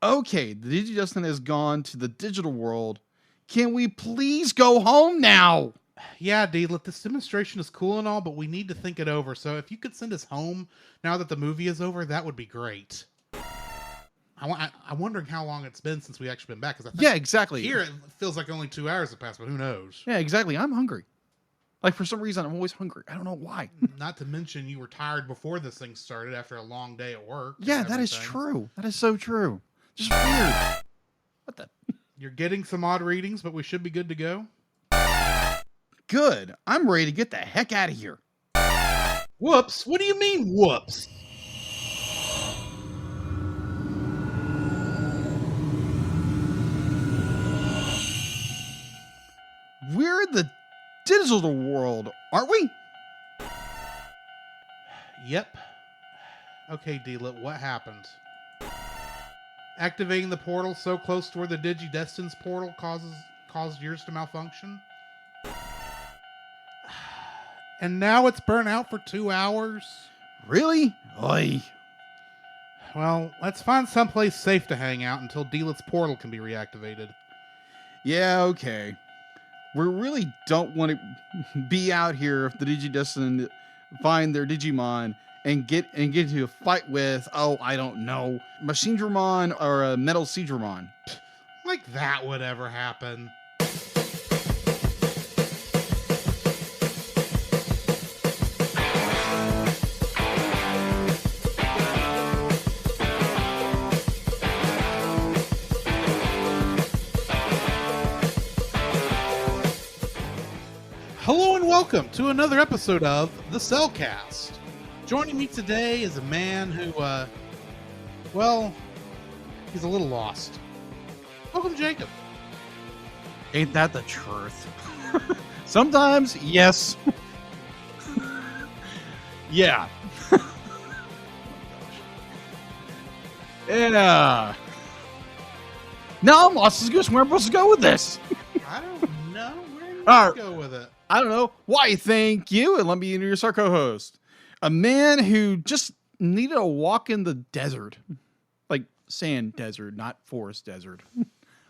Okay, the Digidestin has gone to the digital world. Can we please go home now? Yeah, Deedlit, this demonstration is cool and all, but we need to think it over. So if you could send us home now that the movie is over, that would be great. I'm wondering how long it's been since we actually been back. Because I think Yeah, exactly. here it feels like only 2 hours have passed, but who knows? Yeah, exactly. I'm hungry. Like, for some reason, I'm always hungry. I don't know why. Not to mention you were tired before this thing started after a long day at work. Yeah, that is true. That is so true. Just weird. What the? You're getting some odd readings, but we should be good to go. Good. I'm ready to get the heck out of here. Whoops. What do you mean, whoops? We're in the digital world, aren't we? Yep. Okay, Deedlit, what happened? Activating the portal so close to where the Digidestin's portal caused yours to malfunction? And now it's burnt out for 2 hours? Really? Oy. Well, let's find someplace safe to hang out until Deedlit's portal can be reactivated. Yeah, okay. We really don't want to be out here if the Digidestin find their Digimon and get into a fight with, I don't know, Machinedramon or a Metal Seedramon. Like that would ever happen. Hello and welcome to another episode of The Cellcast. Joining me today is a man who, he's a little lost. Welcome, Jacob. Ain't that the truth? Sometimes, yes. Yeah. Yeah. No, I'm lost as a goose. Where am I supposed to go with this? I don't know. Where do you All right. go with it? I don't know. Why, thank you. And let me introduce our co-host. A man who just needed a walk in the desert. Like sand desert, not forest desert.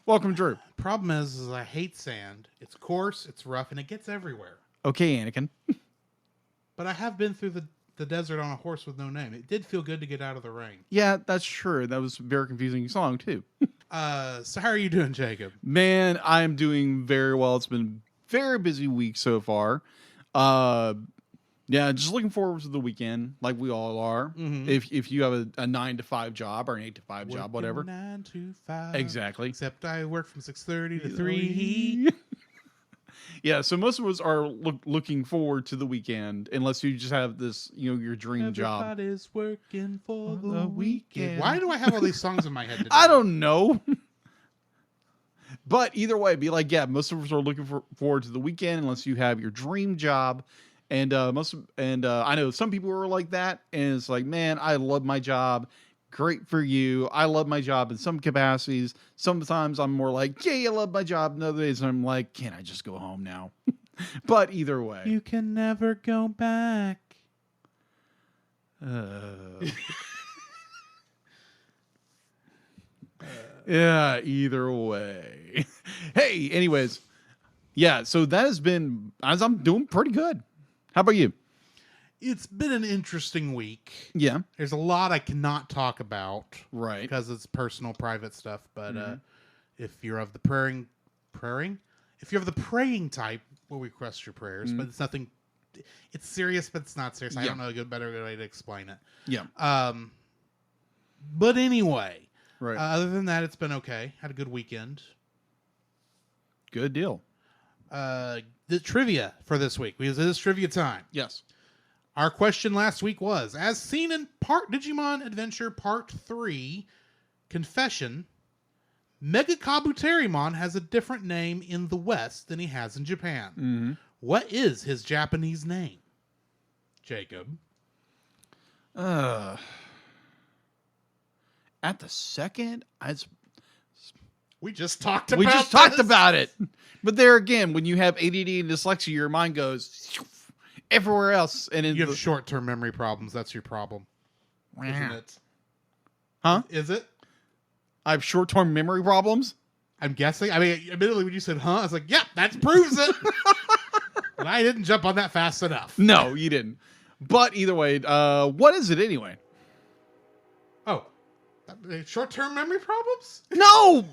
Welcome, Drew. Problem is I hate sand. It's coarse, it's rough, and it gets everywhere. Okay, Anakin. But I have been through the desert on a horse with no name. It did feel good to get out of the rain. Yeah, that's true. That was a very confusing song, too. So how are you doing, Jacob? Man, I'm doing very well. It's been a very busy week so far. Yeah, just looking forward to the weekend, like we all are. Mm-hmm. If you have a 9-to-5 job or an 8-to-5 job, whatever. 9 to 5. Exactly. Except I work from 6:30 to 3. Yeah, so most of us are looking forward to the weekend, unless you just have this, your dream job. Everybody's working for the weekend. Why do I have all these songs in my head today? I don't know. But either way, be like, yeah, most of us are looking forward to the weekend, unless you have your dream job. And I know some people are like that, and it's like, man, I love my job. Great for you. I love my job in some capacities. Sometimes I'm more like, yay, I love my job. And other days I'm like, can I just go home now? But either way. You can never go back. Yeah, either way. Hey, anyways. Yeah, so that has been, as I'm doing pretty good. How about you? It's been an interesting week. Yeah. There's a lot I cannot talk about. Right. Because it's personal, private stuff. But if you're of the praying? If you're of the praying type, we'll request your prayers. But it's nothing, it's serious, but it's not serious. I don't know a better way to explain it. Yeah. But anyway, Right. Other than that, it's been okay. Had a good weekend. Good deal. The trivia for this week. It is trivia time. Yes. Our question last week was, as seen in Digimon Adventure Part 3, Confession, Mega Kabuterimon has a different name in the West than he has in Japan. Mm-hmm. What is his Japanese name? Jacob. At the second, We just talked about it. But there again, when you have ADD and dyslexia, your mind goes everywhere else. And you have short-term memory problems. That's your problem. Isn't it? Huh? Is it? I have short-term memory problems. I'm guessing. I mean, admittedly, when you said "huh," I was like, "Yeah, that proves it." But I didn't jump on that fast enough. No, you didn't. But either way, what is it anyway? Oh, short-term memory problems? No.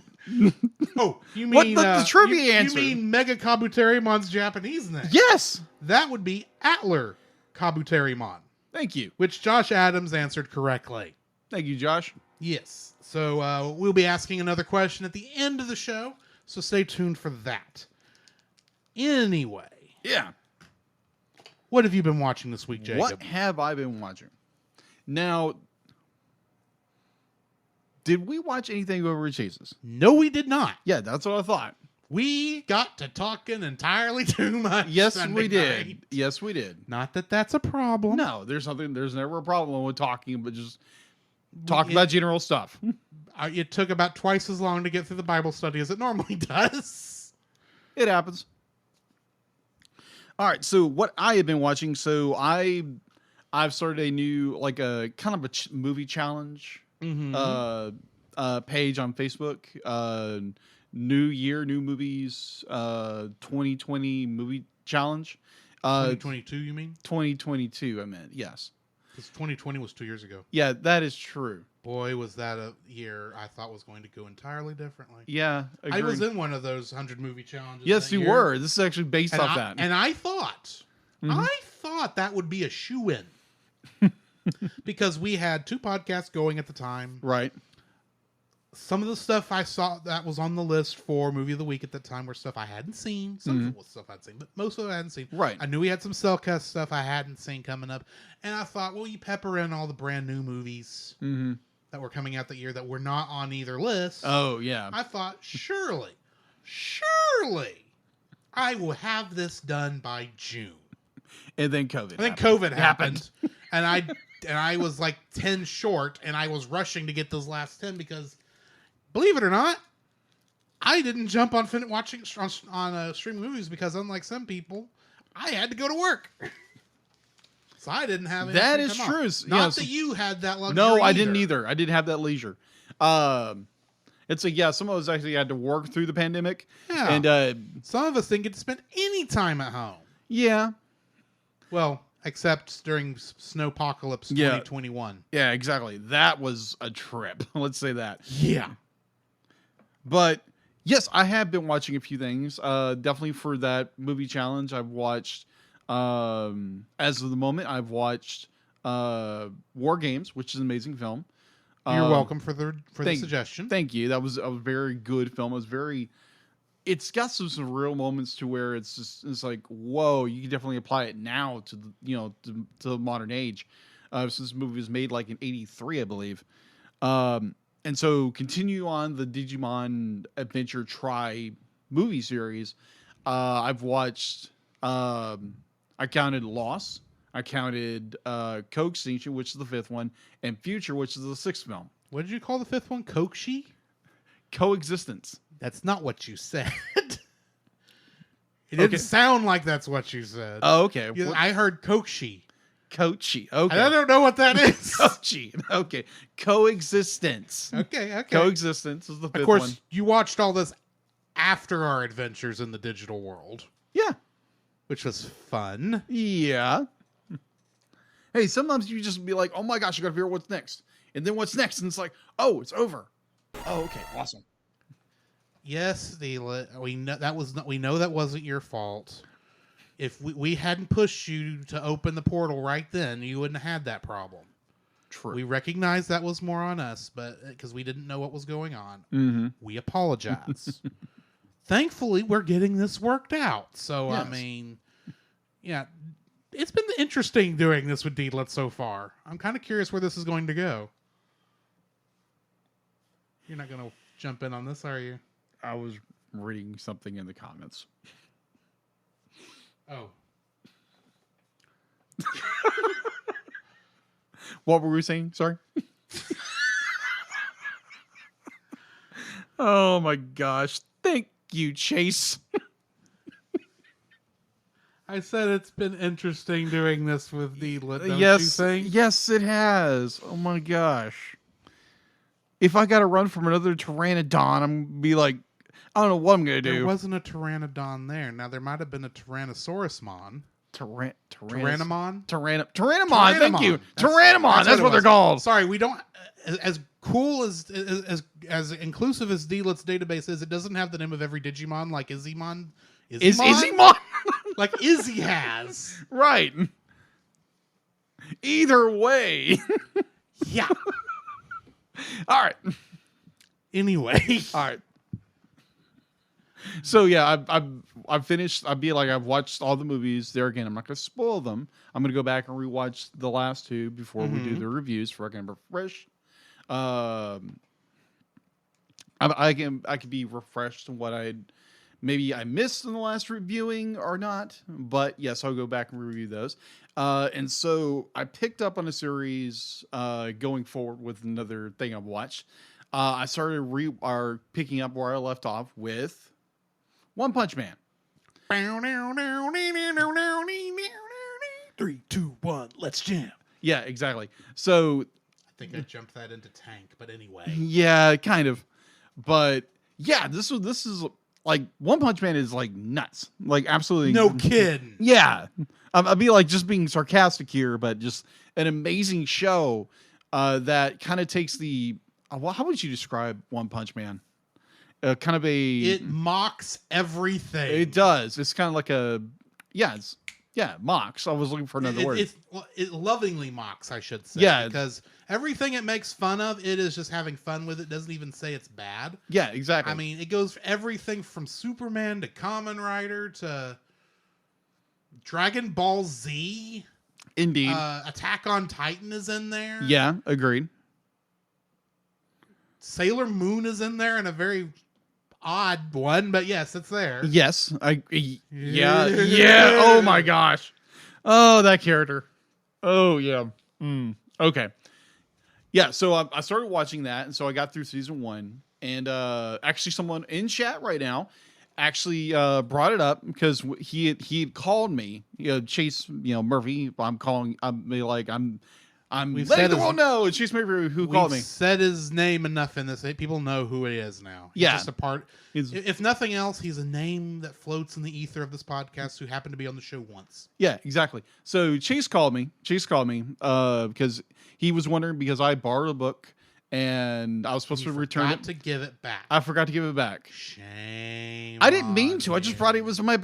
Oh, you mean What the trivia answer? You mean Mega Kabuterimon's Japanese name? Yes. That would be Atler Kabuterimon, Thank you. which Josh Adams answered correctly. Thank you, Josh. Yes. So we'll be asking another question at the end of the show, so stay tuned for that. Anyway, Yeah. what have you been watching this week, Jacob? What have I been watching? Now, did we watch anything over Chases? No, we did not. Yeah, that's what I thought. We got to talking entirely too much. Yes, Sunday we did. night. Yes, we did. Not that that's a problem. No, there's never a problem with talking, but just talk about general stuff. It took about twice as long to get through the Bible study as it normally does. It happens. All right, so what I have been watching, so I've started a new like a kind of a movie challenge page on Facebook. New year, new movies, 2020 movie challenge. 2022, you mean? 2022, I meant, yes. Because 2020 was 2 years ago. Yeah, that is true. Boy, was that a year I thought was going to go entirely differently. Yeah, I was in one of those 100 movie challenges. Yes, you were. This is actually based and off that. And I thought that would be a shoo-in. Because we had 2 podcasts going at the time. Right. Some of the stuff I saw that was on the list for Movie of the Week at the time were stuff I hadn't seen. Some of it was stuff I'd seen, but most of it I hadn't seen. Right. I knew we had some Cellcast stuff I hadn't seen coming up. And I thought, well, you pepper in all the brand new movies that were coming out that year that were not on either list. Oh, yeah. I thought, surely, I will have this done by June. And then COVID. And then COVID happened. and I was like 10 short, and I was rushing to get those last 10 because, believe it or not, I didn't jump on watching on streaming movies because, unlike some people, I had to go to work. So I didn't have anything. That is true. Not that you had that luxury. No, I didn't either. I didn't have that leisure. It's some of us actually had to work through the pandemic. Yeah. And some of us didn't get to spend any time at home. Yeah. Well, except during Snowpocalypse 2021. Yeah, exactly. That was a trip. Let's say that. Yeah. But yes, I have been watching a few things. Definitely for that movie challenge, I've watched. As of the moment, I've watched War Games, which is an amazing film. You're welcome for the suggestion. Thank you. That was a very good film. It's got some surreal moments to where it's like, whoa, you can definitely apply it now to to the modern age. Since this movie was made like in '83, I believe. And so continue on the Digimon Adventure Tri movie series. I've watched. I counted Loss. I counted Co-Extinction, which is the 5th one, and Future, which is the 6th film. What did you call the 5th one? Kokshi? Coexistence. That's not what you said. It didn't sound like that's what you said. Oh, okay. I heard Kokshi. Kochi. Okay. And I don't know what that is. Kochi. Okay. Coexistence. Okay. Coexistence is the 5th one. Of course, you watched all this after our adventures in the digital world. Yeah. Which was fun. Yeah. Hey, sometimes you just be like, oh my gosh, I gotta figure out what's next. And then what's next? And it's like, oh, it's over. Oh, okay. Awesome. Yes, we know that wasn't your fault. If we hadn't pushed you to open the portal right then, you wouldn't have had that problem. True. We recognize that was more on us, but because we didn't know what was going on, we apologize. Thankfully, we're getting this worked out. So, yes. I mean, yeah, it's been interesting doing this with Deedlet so far. I'm kind of curious where this is going to go. You're not going to jump in on this, are you? I was reading something in the comments. Oh. What were we saying? Sorry. Oh my gosh. Thank you, Chase. I said it's been interesting doing this with Deedlet, don't yes, you think? Yes, it has. Oh my gosh. If I got to run from another Pteranodon, I'm gonna be like, I don't know what I'm gonna There do. wasn't a Pteranodon there. Now there might have been a Tyrannosaurusmon. Tyrannomon. Tyrannomon. Thank you. Tyrannomon. That's what they're was. called. Sorry, we don't. As cool as inclusive as D-Lit's database is, it doesn't have the name of every Digimon like Izzymon. Is Izzymon? Like Izzy has. Right. Either way. Yeah. All right. Anyway. All right. So yeah, I've finished. I've watched all the movies. There again, I'm not going to spoil them. I'm going to go back and rewatch the last two before we do the reviews for I can refresh. I can be refreshed on what I missed in the last reviewing or not. But yes, I'll go back and review those. And so I picked up on a series going forward with another thing I've watched. I started picking up where I left off with One Punch Man. 3, 2, 1, let's jam. Yeah, exactly. So I think I jumped that into tank, but anyway. yeah, kind of. But yeah, this is like One Punch Man is like nuts. Like absolutely No kidding. Yeah. I'd be like just being sarcastic here, but just an amazing show that kind of takes the well, how would you describe One Punch Man? Kind of It mocks everything. It does. It's kind of like mocks. I was looking for another word. It lovingly mocks, I should say. Yeah. Because everything it makes fun of, it is just having fun with it. Doesn't even say it's bad. Yeah, exactly. I mean, it goes for everything from Superman to Kamen Rider to Dragon Ball Z. Indeed. Attack on Titan is in there. Yeah, agreed. Sailor Moon is in there in a very odd one, but yes, it's there. Yes, yeah. Oh my gosh. Oh, that character. Oh yeah. Okay. Yeah. So I started watching that, and so I got through season 1, and actually, someone in chat right now actually brought it up because he had called me. Chase. Murphy. I'm We've letting said the world know it's Chase Murphy who called me. We've said his name enough in this. People know who he is now. He's just a part. If nothing else, he's a name that floats in the ether of this podcast who happened to be on the show once. Yeah, exactly. So Chase called me because he was wondering because I borrowed a book and I was supposed to return it. To give it back. I forgot to give it back. Shame. I didn't mean to. I just brought it. It was in my.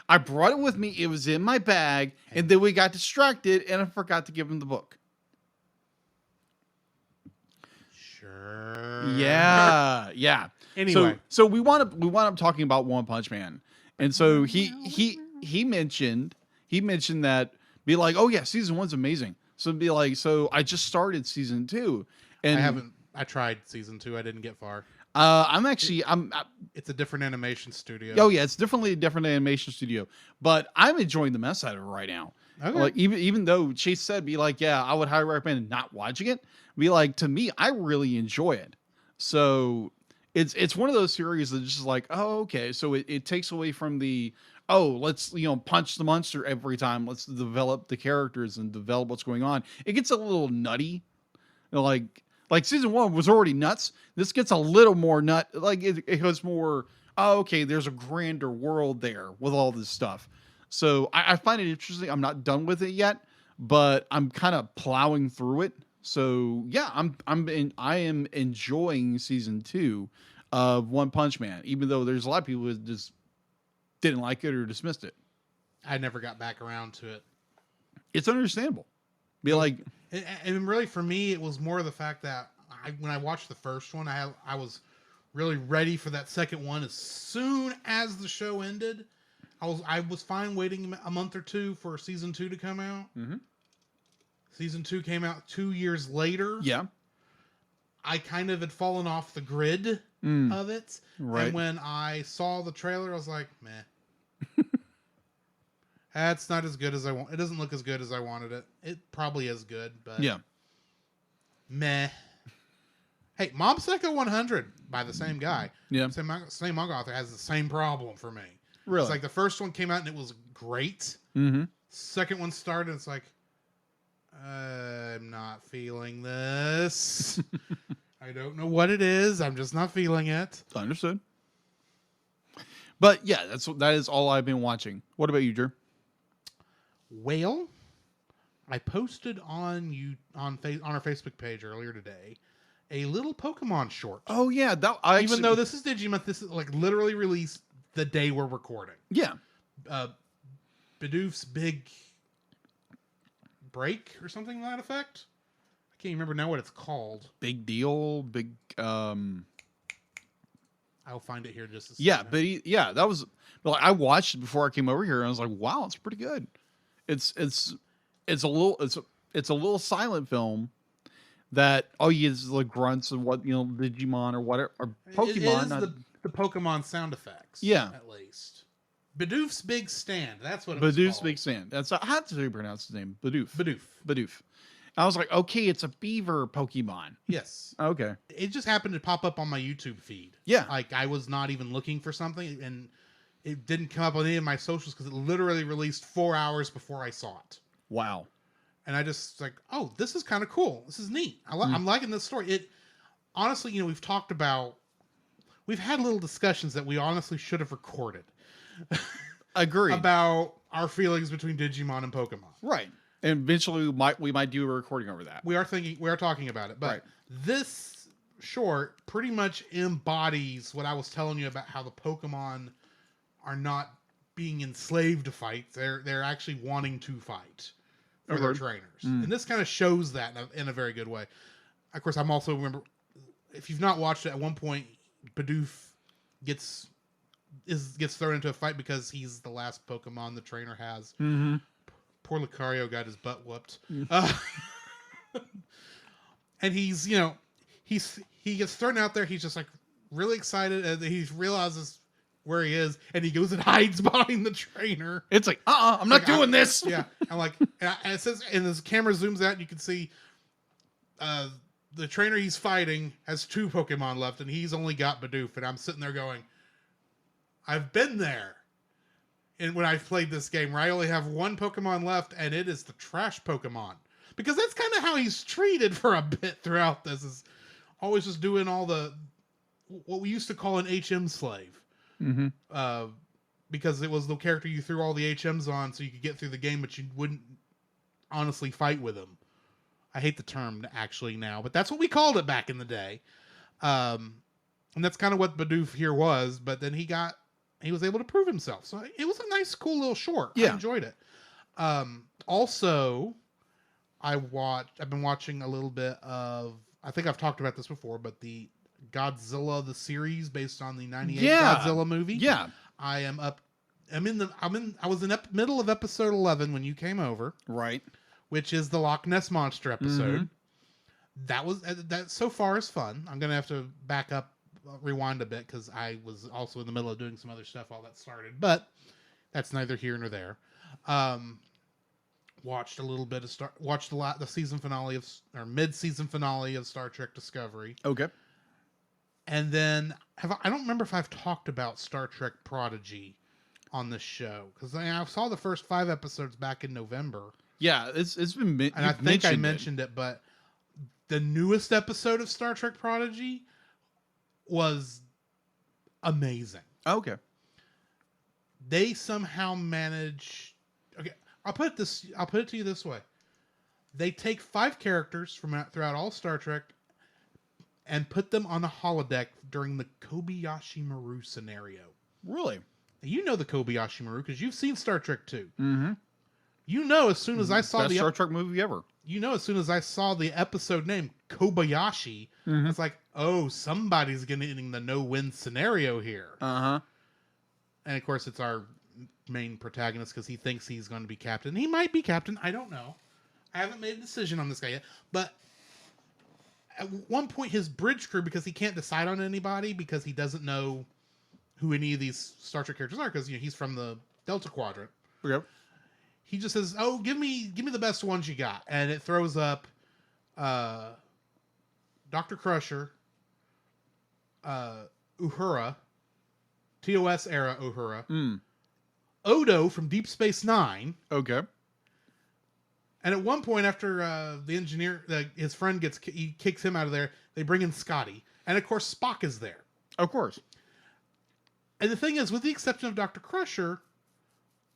I brought it with me. It was in my bag, and then we got distracted, and I forgot to give him the book. Sure. Yeah. Anyway, so we wound up talking about One Punch Man, and so he mentioned that be like, oh yeah, season 1's amazing. So be like, so I just started season 2, and I tried season 2. I didn't get far. It's a different animation studio. Oh yeah, it's definitely a different animation studio, but I'm enjoying the mess out of it right now. Okay. Like even though Chase said, be like, yeah, I would highly recommend not watching it. Be like, to me, I really enjoy it. So it's one of those series that's just like, oh, okay. So it takes away from the, let's, punch the monster every time. Let's develop the characters and develop what's going on. It gets a little nutty. Like season 1 was already nuts. This gets a little more nut. Like it goes more, okay, there's a grander world there with all this stuff. So I find it interesting. I'm not done with it yet, but I'm kind of plowing through it. So yeah, I am enjoying season 2 of One Punch Man, even though there's a lot of people who just didn't like it or dismissed it. I never got back around to it. It's understandable. Be like, and really for me, it was more the fact that when I watched the first one, I was really ready for that second one. As soon as the show ended, I was fine waiting a month or two for season 2 to come out. Mm-hmm. Season 2 came out 2 years later. Yeah. I kind of had fallen off the grid of it. Right. And when I saw the trailer, I was like, meh. That's not as good as I want. It doesn't look as good as I wanted it. It probably is good, but yeah. Meh. Hey, Mob Psycho 100 by the same guy. Yeah. Same manga author has the same problem for me. Really? It's like the first one came out and it was great. Mm-hmm. Second one started and it's like, I'm not feeling this. I don't know what it is. I'm just not feeling it. Understood. But yeah, that is all I've been watching. What about you, Drew? Well, I posted on our Facebook page earlier today a little Pokemon short. Oh yeah, Even though this is Digimon, this is like literally released the day we're recording. Yeah. Bidoof's Big Break or something to that effect. I can't remember now what it's called. Big deal, big. I'll find it here in just a second. Yeah, that was. Like, I watched it before I came over here, and I was like, "Wow, it's pretty good." It's a little silent film that all you get is like grunts and what Digimon or whatever or Pokemon. It is the Pokemon sound effects. Yeah, at least. Bidoof's Big Stand. That's what it Bidoof's was called. Big Stand. That's how do you pronounce his name? Bidoof. I was like, okay, it's a beaver Pokemon. Yes. Okay. It just happened to pop up on my YouTube feed. Yeah. Like I was not even looking for something, and it didn't come up on any of my socials because it literally released 4 hours before I saw it. Wow. And I just like, oh, this is kind of cool. This is neat. I'm liking this story. It honestly, we've had little discussions that we honestly should have recorded. Agreed. About our feelings between Digimon and Pokemon. Right. And eventually we might do a recording over that. We are talking about it. But This short pretty much embodies what I was telling you about how the Pokemon are not being enslaved to fight. They're actually wanting to fight for their trainers. And this kind of shows that in a very good way. Of course, I'm also remember if you've not watched it, at one point Bidoof gets thrown into a fight because he's the last Pokemon the trainer has. Mm-hmm. Poor Lucario got his butt whooped. And he gets thrown out there. He's just like really excited, and he realizes where he is, and he goes and hides behind the trainer. It's like, I'm not doing this. Yeah, and it says, and as the camera zooms out, you can see the trainer he's fighting has 2 Pokemon left, and he's only got Bidoof. And I'm sitting there going, I've been there. And when I've played this game, where I only have 1 Pokemon left, and it is the trash Pokemon. Because that's kind of how he's treated for a bit throughout this, is always just doing all what we used to call an HM slave. Mm-hmm. Because it was the character you threw all the HMs on so you could get through the game, but you wouldn't honestly fight with him. I hate the term actually now, but that's what we called it back in the day. And that's kind of what Bidoof here was, but then he was able to prove himself. So it was a nice, cool little short. Yeah. I enjoyed it. Also, I've been watching a little bit of, I think I've talked about this before, but the Godzilla, the series based on the 98 Godzilla movie. Yeah. I was in middle of episode 11 when you came over. Right. Which is the Loch Ness Monster episode. Mm-hmm. That so far is fun. I'm going to have to back up, rewind a bit, because I was also in the middle of doing some other stuff while that started, but that's neither here nor there. Watched a little bit of the season finale mid-season finale of Star Trek Discovery. Okay. And then I don't remember if I've talked about Star Trek Prodigy on this show, because I saw the first 5 episodes back in November. Yeah, it's been and I think I mentioned it, but the newest episode of Star Trek Prodigy was amazing. Okay. They somehow manage. Okay, I'll put it to you this way: they take 5 characters from throughout all Star Trek and put them on a holodeck during the Kobayashi Maru scenario. Really? You know the Kobayashi Maru because you've seen Star Trek 2. Mm-hmm. You know, as soon as I saw the Star Trek movie ever. You know, as soon as I saw the episode name Kobayashi, mm-hmm. It's like, oh, somebody's getting the no-win scenario here. Uh-huh. And of course, it's our main protagonist because he thinks he's going to be captain. He might be captain. I don't know. I haven't made a decision on this guy yet. But at one point, his bridge crew, because he can't decide on anybody because he doesn't know who any of these Star Trek characters are, because he's from the Delta Quadrant. Okay. He just says, "Oh, give me the best ones you got," and it throws up Dr. Crusher, Uhura, TOS era Uhura, Odo from Deep Space Nine, okay, And at one point, after the engineer, his friend he kicks him out of there, they bring in Scotty. And of course, Spock is there. Of course. And the thing is, with the exception of Dr. Crusher,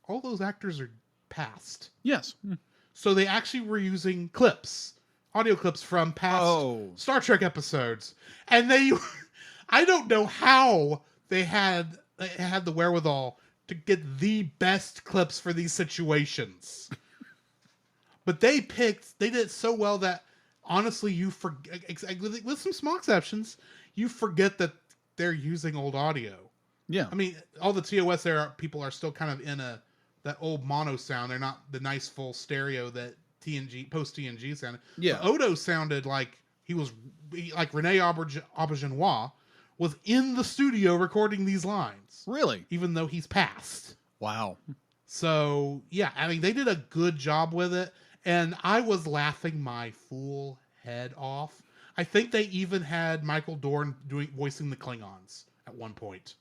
all those actors are past. Yes. So they actually were using audio clips from past Star Trek episodes. And I don't know how they had the wherewithal to get the best clips for these situations. But they did it so well that honestly, you forget, with some small exceptions, you forget that they're using old audio. Yeah. I mean, all the TOS era people are still kind of in that old mono sound. They're not the nice full stereo that post TNG sounded. Yeah. But Odo sounded like like Rene Aubergenois was in the studio recording these lines. Really? Even though he's passed. Wow. So, yeah, I mean, they did a good job with it. And I was laughing my fool head off. I think they even had Michael Dorn voicing the Klingons at one point.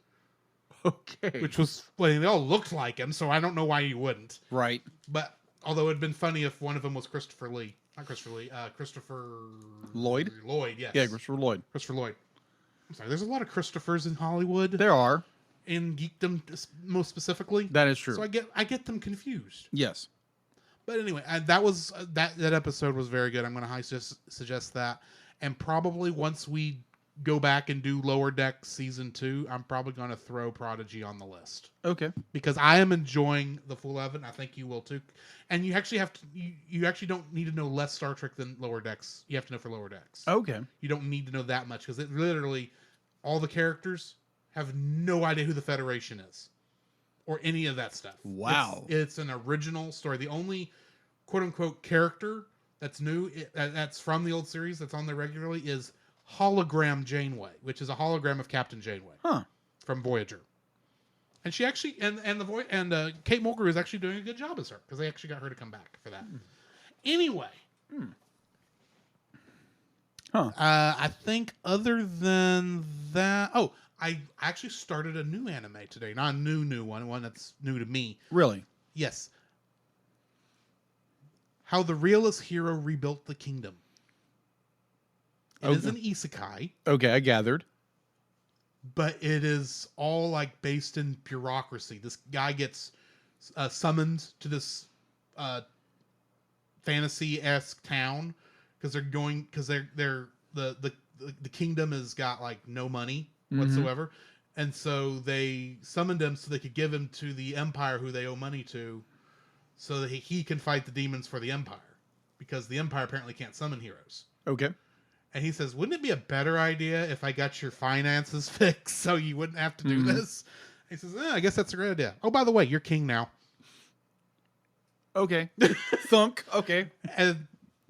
Okay. Which was, well, they all looked like him, so I don't know why you wouldn't. Right. But, although it'd been funny if one of them was Christopher Lloyd? Lloyd, yes. Yeah, Christopher Lloyd. Christopher Lloyd. I'm sorry, there's a lot of Christophers in Hollywood. There are. In geekdom, most specifically. That is true. So I get them confused. Yes. But anyway, that was that episode was very good. I'm going to suggest that. And probably once we go back and do Lower Deck Season 2, I'm probably going to throw Prodigy on the list. Okay. Because I am enjoying the full of it. I think you will too. And you actually you actually don't need to know less Star Trek than Lower Decks. You have to know for Lower Decks. Okay. You don't need to know that much because it literally, all the characters have no idea who the Federation is. Or any of that stuff. Wow. It's an original story. The only quote-unquote character that's new, that's from the old series, that's on there regularly, is Hologram Janeway, which is a hologram of Captain Janeway. Huh. From Voyager. And she actually, and Kate Mulgrew is actually doing a good job as her, because they actually got her to come back for that. Anyway. Huh. I think other than that... Oh, I actually started a new anime today. Not a new one that's new to me. Really? Yes. How the realist hero rebuilt the kingdom. It is an isekai. Okay, I gathered. But it is all like based in bureaucracy. This guy gets summoned to this fantasy-esque town because the kingdom has got like no money whatsoever. And so they summoned him so they could give him to the Empire who they owe money to so that he can fight the demons for the Empire. Because the Empire apparently can't summon heroes. Okay. And he says, wouldn't it be a better idea if I got your finances fixed so you wouldn't have to do this? He says, I guess that's a great idea. Oh, by the way, you're king now. Okay. Thunk. Okay. And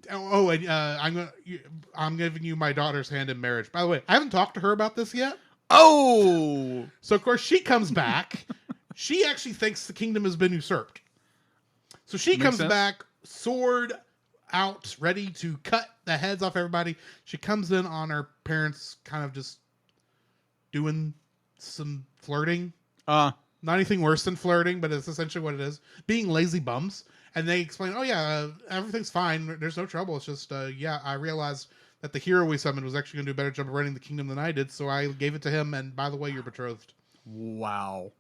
I'm giving you my daughter's hand in marriage. By the way, I haven't talked to her about this yet. Oh! So, of course, she comes back. She actually thinks the kingdom has been usurped. So she comes back, sword out, ready to cut the heads off everybody. She comes in on her parents kind of just doing some flirting. Not anything worse than flirting, but it's essentially what it is. Being lazy bums. And they explain, everything's fine. There's no trouble. It's just, I realized that the hero we summoned was actually going to do a better job of running the kingdom than I did, so I gave it to him, and by the way, you're betrothed. Wow.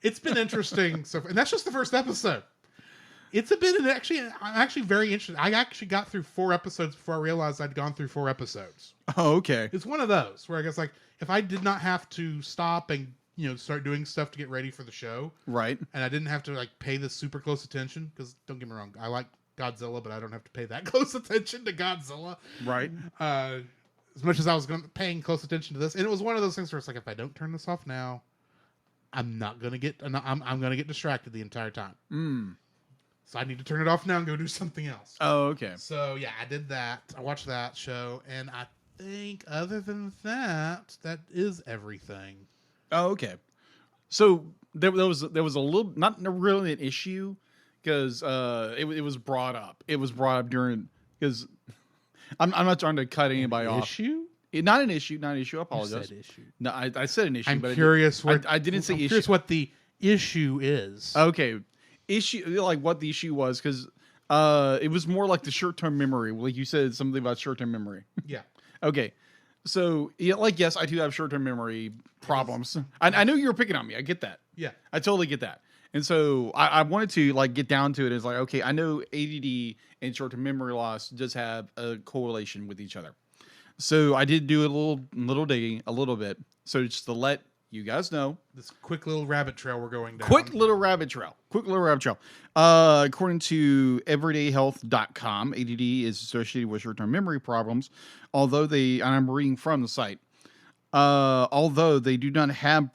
It's been interesting. And that's just the first episode. It's a bit, I'm actually very interested. I actually got through 4 episodes before I realized I'd gone through 4 episodes. Oh, okay. It's one of those where I guess, like, if I did not have to stop and, start doing stuff to get ready for the show. Right. And I didn't have to, like, pay this super close attention, because don't get me wrong, I like Godzilla, but I don't have to pay that close attention to Godzilla. Right. As much as I was paying close attention to this. And it was one of those things where it's like, if I don't turn this off now, I'm going to get distracted the entire time. So I need to turn it off now and go do something else. Oh, okay. So yeah, I did that. I watched that show, and I think other than that, that is everything. Oh, okay. So there was a little, not really an issue, because it was brought up. It was brought up during, because I'm not trying to cut anybody off. Issue? Not an issue. I apologize. You said issue. No, I said an issue. I'm but curious. I didn't say I'm issue. Curious what the issue is. Okay, issue, like what the issue was, because It was more like the short-term memory. Like you said something about short-term memory. Yeah. Okay. So, yeah, like, yes, I do have short-term memory problems. I know you were picking on me. I get that. Yeah. I totally get that. And so I wanted to like get down to it. It's like, okay, I know ADD and short-term memory loss does have a correlation with each other. So I did do a little digging, a little bit. So just to let you guys know, This quick little rabbit trail we're going down. quick little rabbit trail. According to everydayhealth.com, ADD is associated with short-term memory problems, and I'm reading from the site. Although they do not have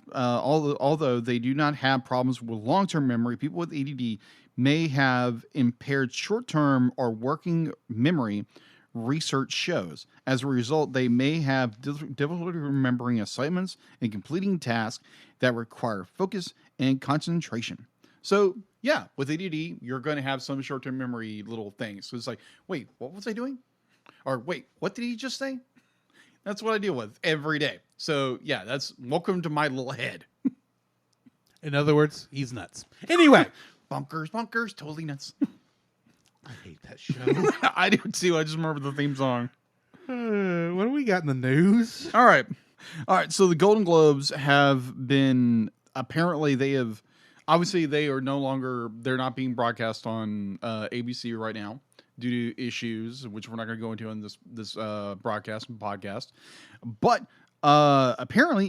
problems with long-term memory, people with ADD may have impaired short-term or working memory. Research shows. As a result, they may have difficulty remembering assignments and completing tasks that require focus and concentration. So, yeah, with ADD, you're going to have some short-term memory little things. So it's like, wait, what was I doing? Or wait, what did he just say? That's what I deal with every day. So, yeah, that's welcome to my little head. In other words, he's nuts. Anyway. Bonkers, totally nuts. I hate that show. I do too. I just remember the theme song. What do we got in the news? All right. So the Golden Globes have been apparently they are no longer, they're not being broadcast on ABC right now due to issues, which we're not going to go into on this broadcast and podcast. But apparently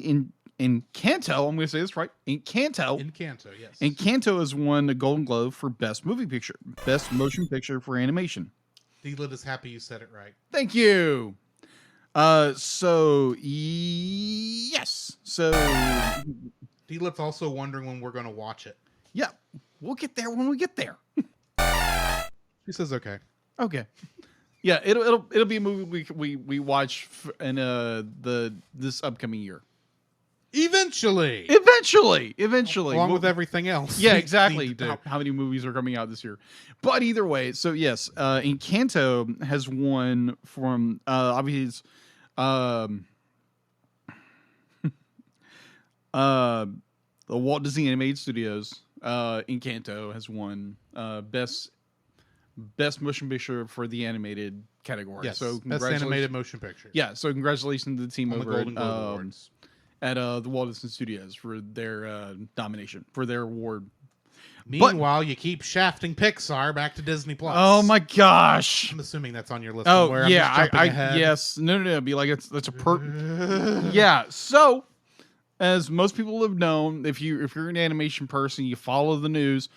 in Kanto, I'm going to say this right. In Kanto, Yes. Encanto has won the Golden Globe for Best Movie Picture, Best Motion Picture for Animation. D-Lit is happy you said it right. Thank you. So yes. So D-Lit's also wondering when we're going to watch it. yeah, we'll get there when we get there. She says okay. Okay. Yeah, it'll be a movie we watch in this upcoming year. Eventually. Along with everything else. Yeah, exactly. How many movies are coming out this year? But either way, so yes, Encanto has won from obviously the Walt Disney Animated Studios. Encanto has won best motion picture for the animated category. Yes, so best animated motion picture. Yeah, so congratulations to the team on over the Golden Globe Awards at the Walt Disney Studios for their nomination for their award. Meanwhile, you keep shafting Pixar back to Disney Plus. Oh my gosh! I'm assuming that's on your list. Oh somewhere. yeah, yes, no. Be like that's a perk. Yeah. So, as most people have known, if you're an animation person, you follow the news.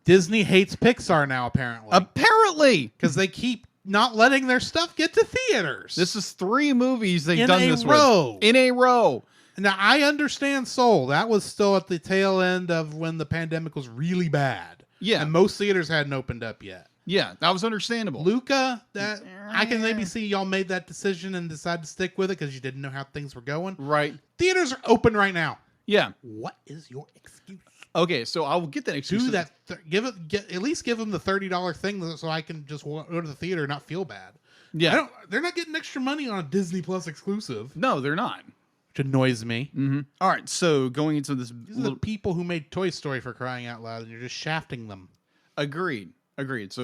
Disney hates Pixar now, apparently. Apparently, because they keep not letting their stuff get to theaters. This is 3 movies they've done this with. In a row. Now, I understand Soul. That was still at the tail end of when the pandemic was really bad. Yeah. And most theaters hadn't opened up yet. Yeah, that was understandable. Luca, that I can maybe see y'all made that decision and decided to stick with it because you didn't know how things were going. Right. Theaters are open right now. Yeah. What is your excuse? Okay, so I will get that excuse. Do that. At least give them the $30 thing so I can just go to the theater and not feel bad. Yeah. They're not getting extra money on a Disney Plus exclusive. No, they're not. Which annoys me. Mm-hmm. All right, so going into this, these are the people who made Toy Story, for crying out loud, and you're just shafting them. Agreed. So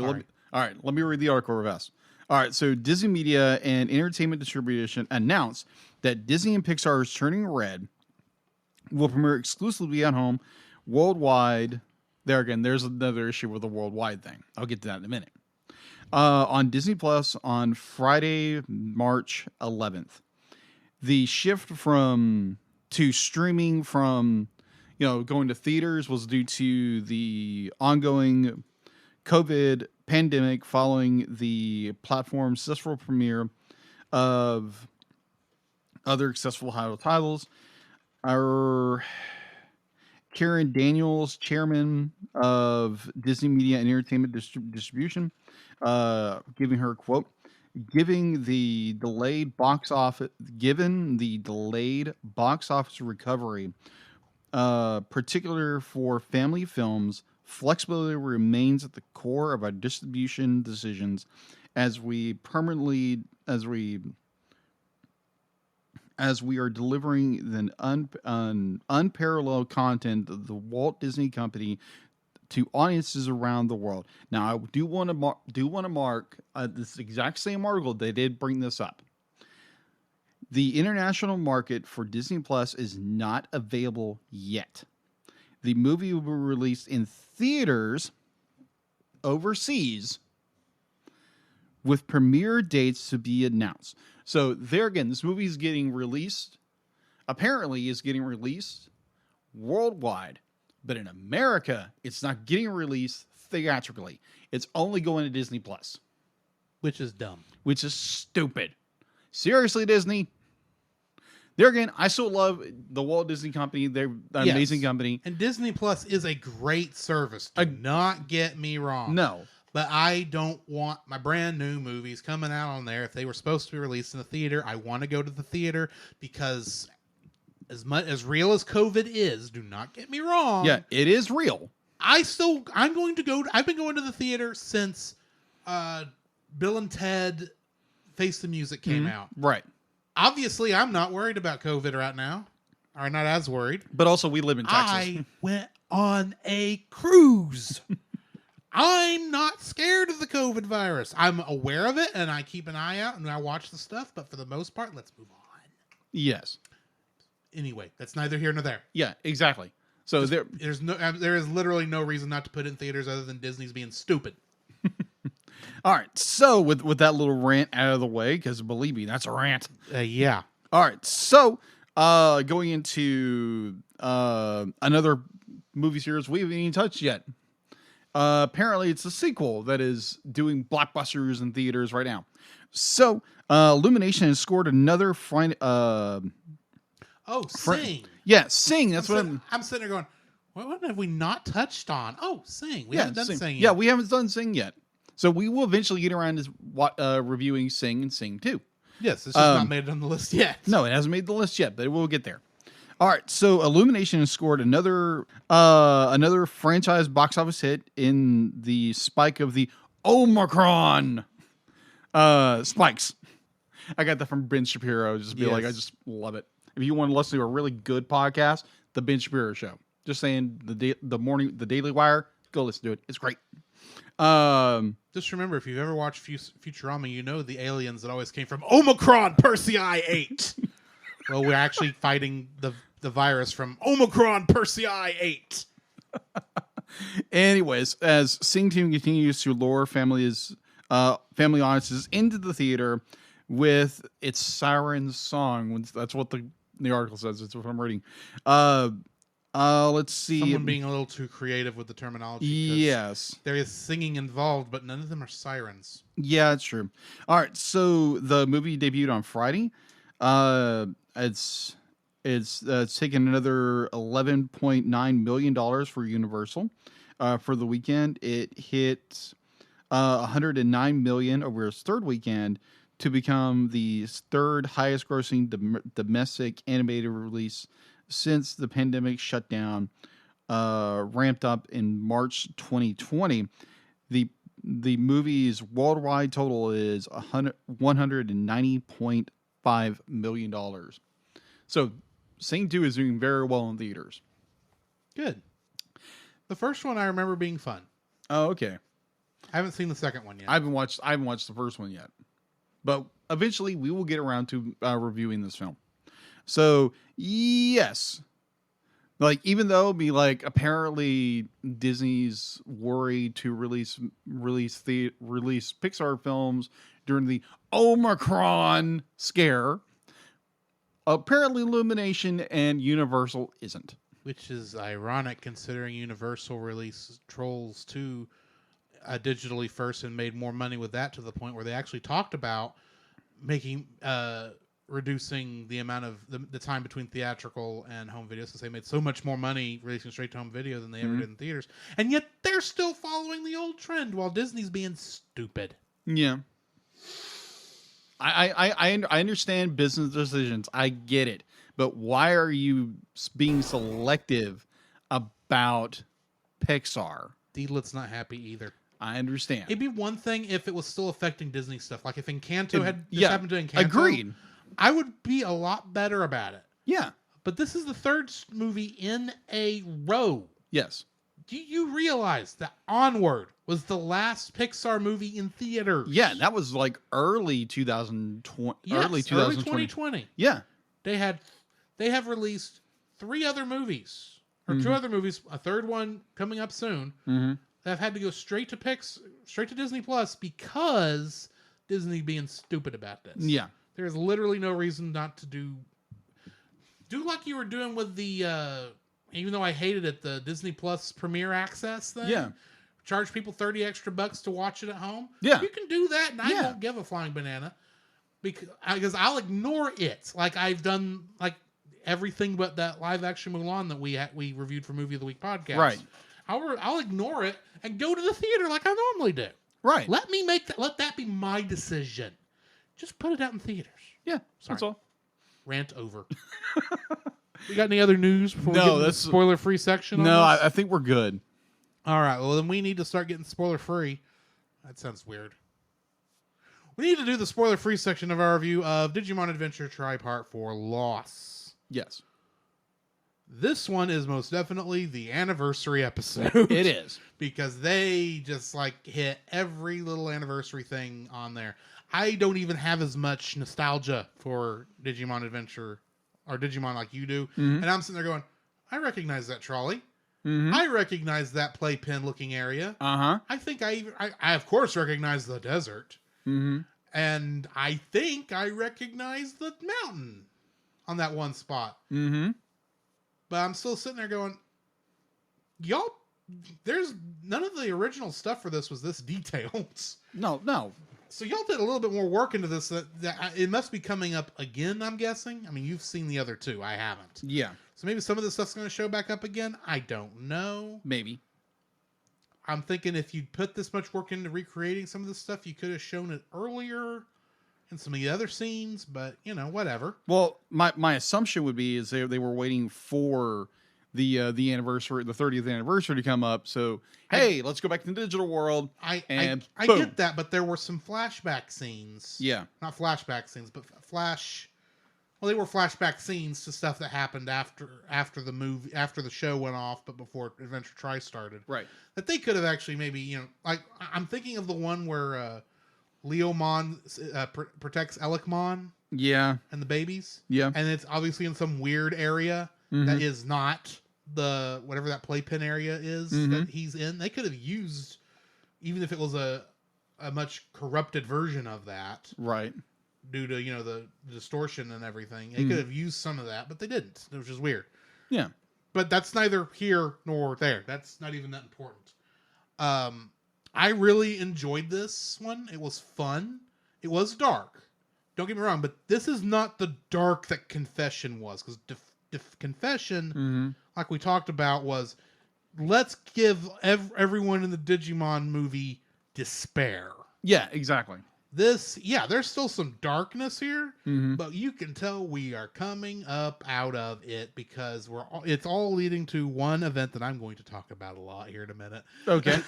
let me read the article reverse. All right, so Disney Media and Entertainment Distribution announced that Disney and Pixar's Turning Red will premiere exclusively at home worldwide. There again, there's another issue with the worldwide thing. I'll get to that in a minute. On Disney Plus on Friday, March 11th. The shift to streaming from, going to theaters was due to the ongoing COVID pandemic following the platform's successful premiere of other successful titles. Our Karen Daniels, chairman of Disney Media and Entertainment Distribution, giving her a quote. Given the delayed box office recovery, particular for family films, flexibility remains at the core of our distribution decisions as we are delivering an unparalleled content. The Walt Disney Company to audiences around the world. Now, I do want to mark this exact same article. They did bring this up. The international market for Disney Plus is not available yet. The movie will be released in theaters overseas with premiere dates to be announced. So there again, this movie is getting released. Apparently, is getting released worldwide, but in America, it's not getting released theatrically. It's only going to Disney Plus, which is dumb. Which is stupid. Seriously, Disney. There again, I still love the Walt Disney Company. They're an amazing company. And Disney Plus is a great service. Do not get me wrong. No. But I don't want my brand new movies coming out on there. If they were supposed to be released in the theater, I want to go to the theater because as real as COVID is, do not get me wrong. Yeah, it is real. I've been going to the theater since Bill and Ted Face the Music came out. Right. Obviously, I'm not worried about COVID right now. Or not as worried. But also, we live in Texas. I went on a cruise. I'm not scared of the COVID virus. I'm aware of it, and I keep an eye out, and I watch the stuff. But for the most part, let's move on. Yes. Anyway, that's neither here nor there. Yeah, exactly. So there is literally no reason not to put it in theaters other than Disney's being stupid. All right, so with that little rant out of the way, because believe me, that's a rant. Yeah. All right, so going into another movie series we haven't even touched yet. Apparently, it's a sequel that is doing blockbusters in theaters right now. So, Illumination has scored another Sing. Yeah, Sing. That's I'm sitting there going, what have we not touched on? Oh, Sing. We haven't done Sing yet. Yeah, we haven't done Sing yet. So we will eventually get around to reviewing Sing and Sing 2. Yes, it's just not made it on the list yet. No, it hasn't made the list yet, but we'll get there. All right, so Illumination has scored another franchise box office hit in the spike of the Omicron spikes. I got that from Ben Shapiro. I just love it. If you want to listen to a really good podcast, the Ben Shapiro Show. Just saying, the Daily Wire, go listen to it. It's great. Just remember, if you've ever watched Futurama, you know the aliens that always came from Omicron Persei 8. Well, we're actually fighting the virus from Omicron Persei 8. Anyways, as Sing Team continues to lure family audiences into the theater with its siren song, that's what the article says. That's what I'm reading. Let's see. Someone being a little too creative with the terminology. Yes. There is singing involved, but none of them are sirens. Yeah, it's true. All right, so the movie debuted on Friday. It's taken another $11.9 million for Universal. For the weekend, it hit $109 million over its third weekend to become the third highest grossing domestic animated release since the pandemic shutdown ramped up in March 2020. The movie's worldwide total is $190.5 million. So Sing 2 is doing very well in theaters. Good. The first one I remember being fun. Oh, okay. I haven't seen the second one yet. I haven't watched the first one yet. But eventually we will get around to reviewing this film. So, yes. Like, even though apparently Disney's worried to release Pixar films during the Omicron scare, apparently Illumination and Universal isn't. Which is ironic considering Universal released Trolls 2 digitally first and made more money with that to the point where they actually talked about reducing the amount of the time between theatrical and home video, since they made so much more money releasing straight to home video than they ever did in theaters. And yet they're still following the old trend while Disney's being stupid. Yeah. I understand business decisions. I get it. But why are you being selective about Pixar? Deedlet's not happy either. I understand. It'd be one thing if it was still affecting Disney stuff. Like if Encanto had happened to Encanto. Agreed. I would be a lot better about it. Yeah. But this is the third movie in a row. Yes. Do you realize that Onward was the last Pixar movie in theaters? Yeah, that was like early 2020. Yes, early early 2020. 2020. Yeah. They have released 3 other movies, or 2 Mhm. other movies, a third one coming up soon. Mm-hmm. That have had to go straight to Disney Plus because Disney being stupid about this. Yeah. There's literally no reason not to do like you were doing with the even though I hated it, the Disney Plus Premiere Access thing. Yeah. Charge people $30 extra to watch it at home. Yeah. You can do that, and I Yeah. won't give a flying banana because I'll ignore it, like I've done like everything but that live action Mulan that we reviewed for Movie of the Week podcast. Right. I'll ignore it and go to the theater like I normally do. Right. Let that be my decision. Just put it out in theaters. Yeah. Sorry. That's all. Rant over. We got any other news before we No, get into the that's- spoiler-free section? on No, this? I think we're good. All right. Well, then we need to start getting spoiler-free. That sounds weird. We need to do the spoiler-free section of our review of Digimon Adventure Tri Part 4 Loss. Yes. This one is most definitely the anniversary episode. It is. Because they just like hit every little anniversary thing on there. I don't even have as much nostalgia for Digimon Adventure or Digimon like you do. Mhm. And I'm sitting there going, I recognize that trolley. Mm-hmm. I recognize that playpen looking area. Uh-huh. I think I of course recognize the desert. Mm-hmm. And I think I recognize the mountain on that one spot. Mm-hmm. But I'm still sitting there going, y'all, there's none of the original stuff for this was this detailed. No. So y'all did a little bit more work into this. That it must be coming up again, I'm guessing. I mean, you've seen the other 2. I haven't. Yeah. So maybe some of this stuff's going to show back up again. I don't know. Maybe. I'm thinking if you'd put this much work into recreating some of this stuff, you could have shown it earlier in some of the other scenes, but, whatever. Well, my assumption would be is they were waiting for the anniversary, the 30th anniversary to come up. So, hey, let's go back to the digital world. I boom. get that, but there were some flashback scenes. Yeah. Not flashback scenes, but well, they were flashback scenes to stuff that happened after the show went off, but before Adventure Tri started. Right. That they could have actually maybe, like I'm thinking of the one where Leomon protects Elikmon Yeah. and the babies. Yeah. And it's obviously in some weird area that is not the whatever that playpen area is that he's in. They could have used, even if it was a much corrupted version of that, Right. due to the distortion and everything. They could have used some of that, but they didn't, which is weird. Yeah. But that's neither here nor there. That's not even that important. I really enjoyed this one. It was fun. It was dark. Don't get me wrong, but this is not the dark that Confession was, because Confession, like we talked about, was let's give everyone in the Digimon movie despair. Yeah, exactly. This, there's still some darkness here, Mhm. but you can tell we are coming up out of it because it's all leading to one event that I'm going to talk about a lot here in a minute. Okay.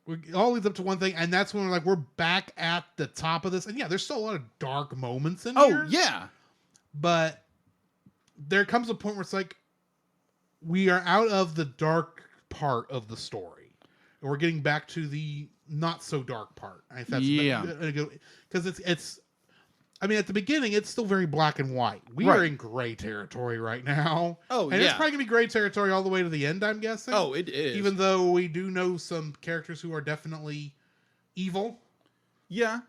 It all leads up to one thing, and that's when we're back at the top of this. And there's still a lot of dark moments in here. Oh, yeah. But there comes a point where it's like we are out of the dark part of the story. And we're getting back to the not so dark part. Because it's I mean, at the beginning, it's still very black and white. We are in gray territory right now. Oh, and it's probably going to be gray territory all the way to the end, I'm guessing. Oh, it is. Even though we do know some characters who are definitely evil. Yeah.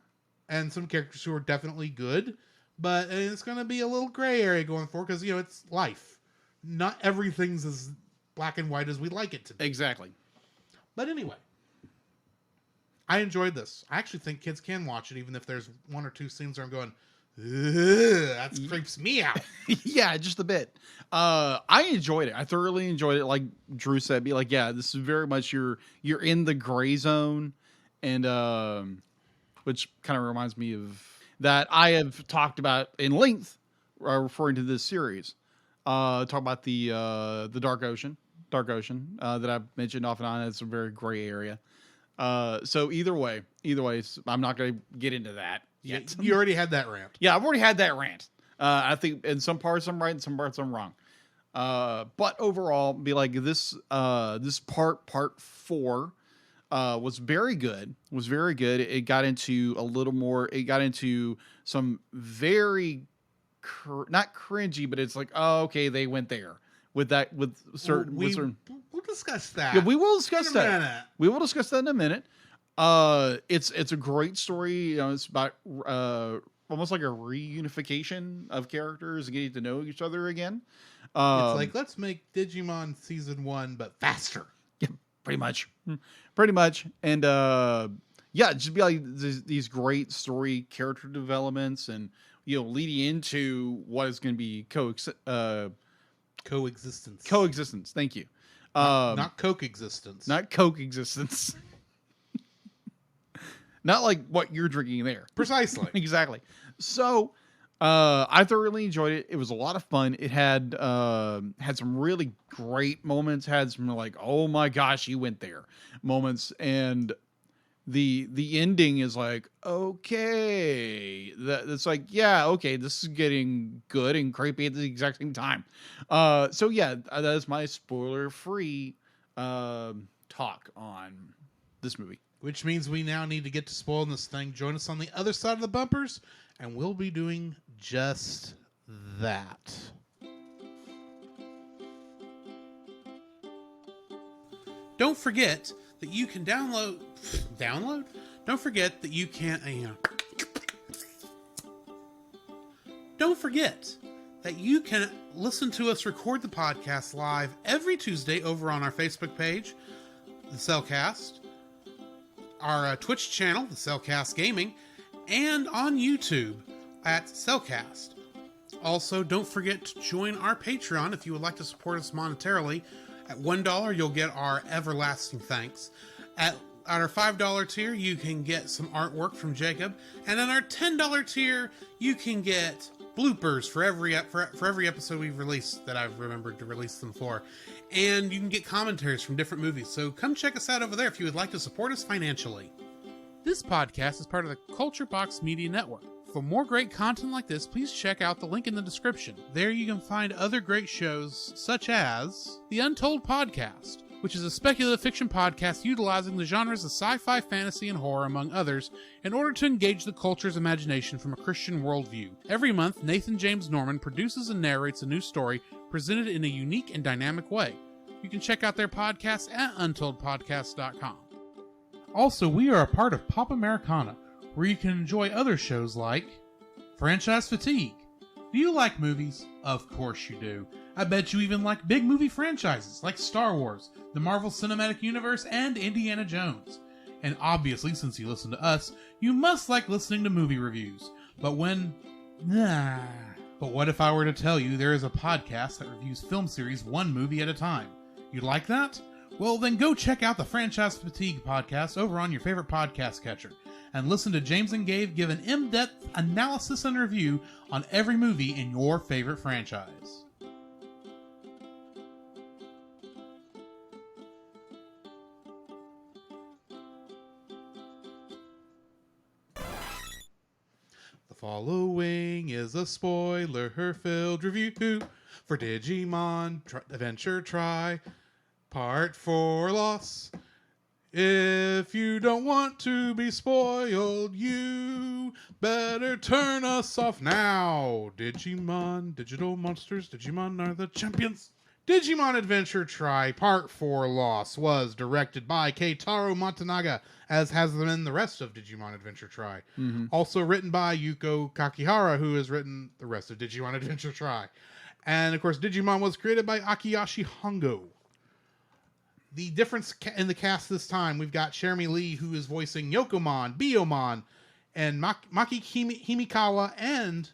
And some characters who are definitely good. But it's going to be a little gray area going forward because, it's life. Not everything's as black and white as we'd like it to be. Exactly. But anyway, I enjoyed this. I actually think kids can watch it, even if there's 1 or 2 scenes where I'm going, that creeps me out. Yeah, just a bit. I enjoyed it. I thoroughly enjoyed it. Like Drew said, this is very much you're in the gray zone, and which kind of reminds me of that I have talked about in length, referring to this series. Talk about the Dark Ocean, that I've mentioned off and on. It's a very gray area. So either way, I'm not going to get into that yet. You already had that rant. Yeah, I've already had that rant. I think in some parts I'm right, in some parts I'm wrong. But overall, be like this part 4 was very good. Was very good. It got into a little more. It got into some very not cringy, but it's like, oh, okay, they went there with that with certain with certain. We'll discuss that. Yeah, we will discuss in a that. minute. We will discuss that in a minute. It's a great story. You know, it's about almost like a reunification of characters and getting to know each other again. It's like, let's make Digimon Season 1, but faster. Yeah, pretty much. Pretty much. And yeah, just be like these great story character developments and, you know, leading into what is going to be Coexistence. Coexistence. Thank you. Not Coke existence. Not Coke existence. Not like what you're drinking there. Precisely. Exactly. So I thoroughly enjoyed it. It was a lot of fun. It had some really great moments, had some like, oh my gosh, you went there moments, and the ending is like, okay, that's like, yeah, okay, this is getting good and creepy at the exact same time. So yeah, that is my spoiler free talk on this movie. Which means we now need to get to spoiling this thing. Join us on the other side of the bumpers, and we'll be doing just that. Don't forget that you can download. Don't forget that you can. Don't forget that you can listen to us record the podcast live every Tuesday over on our Facebook page, the Cellcast, our Twitch channel, the Cellcast Gaming, and on YouTube at Cellcast. Also, don't forget to join our Patreon if you would like to support us monetarily. At $1, you'll get our everlasting thanks. At our $5 tier, you can get some artwork from Jacob, and at our $10 tier, you can get bloopers for every episode we've released that I've remembered to release them for, and you can get commentaries from different movies. So come check us out over there if you would like to support us financially. This podcast is part of the Culture Box Media Network. For more great content like this, please check out the link in the description. There you can find other great shows, such as The Untold Podcast, which is a speculative fiction podcast utilizing the genres of sci-fi, fantasy, and horror, among others, in order to engage the culture's imagination from a Christian worldview. Every month, Nathan James Norman produces and narrates a new story presented in a unique and dynamic way. You can check out their podcast at untoldpodcast.com. Also, we are a part of Pop Americana, where you can enjoy other shows like Franchise Fatigue. Do you like movies? Of course you do. I bet you even like big movie franchises like Star Wars, the Marvel Cinematic Universe, and Indiana Jones. And obviously, since you listen to us, you must like listening to movie reviews. But what if I were to tell you there is a podcast that reviews film series one movie at a time? You'd like that? Well, then go check out the Franchise Fatigue podcast over on your favorite podcast catcher, and listen to James and Gabe give an in-depth analysis and review on every movie in your favorite franchise. The following is a spoiler-filled review for Digimon Adventure Tri, Part 4 Loss. If you don't want to be spoiled, you better turn us off now. Digimon, digital monsters, Digimon are the champions. Digimon Adventure Tri Part 4 Loss was directed by Keitaro Matanaga, as has been the rest of Digimon Adventure Tri. Mm-hmm. Also written by Yuko Kakihara, who has written the rest of Digimon Adventure Tri. And of course, Digimon was created by Akiyashi Hongo. The difference in the cast this time, we've got Jeremy Lee, who is voicing Yokomon, Biyomon, and Maki Himikawa, and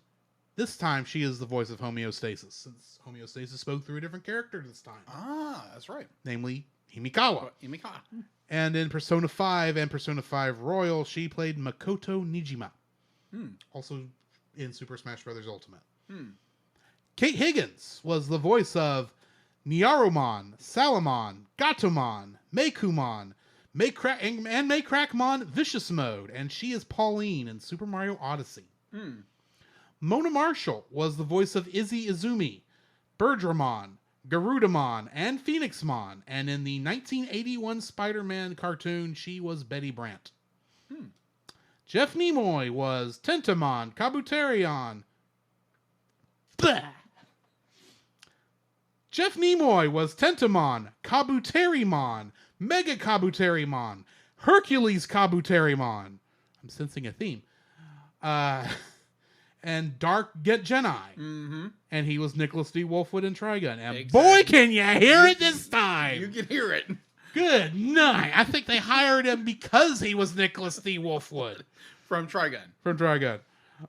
this time she is the voice of Homeostasis, since Homeostasis spoke through a different character this time. Ah, that's right. Namely, Himikawa. And in Persona 5 and Persona 5 Royal, she played Makoto Nijima. Also in Super Smash Bros. Ultimate. Kate Higgins was the voice of Nyaromon, Salamon, Gatomon, Meikumon, and Maycrackmon Vicious Mode, and she is Pauline in Super Mario Odyssey. Mona Marshall was the voice of Izzy Izumi, Birdramon, Garudamon, and Phoenixmon. And in the 1981 Spider-Man cartoon, she was Betty Brant. Jeff Nimoy was Tentamon, Kabuterion. Blah. Jeff Nimoy was Tentamon, Kabuterimon, Mega Kabuterimon, Hercules Kabuterimon. I'm sensing a theme. And Dark Get Jedi. Mm-hmm. And he was Nicholas D. Wolfwood in Trigun. And Exactly. boy, can you hear it this time. You can hear it. Good night. I think they hired him because he was Nicholas D. Wolfwood. From Trigun. From Trigun.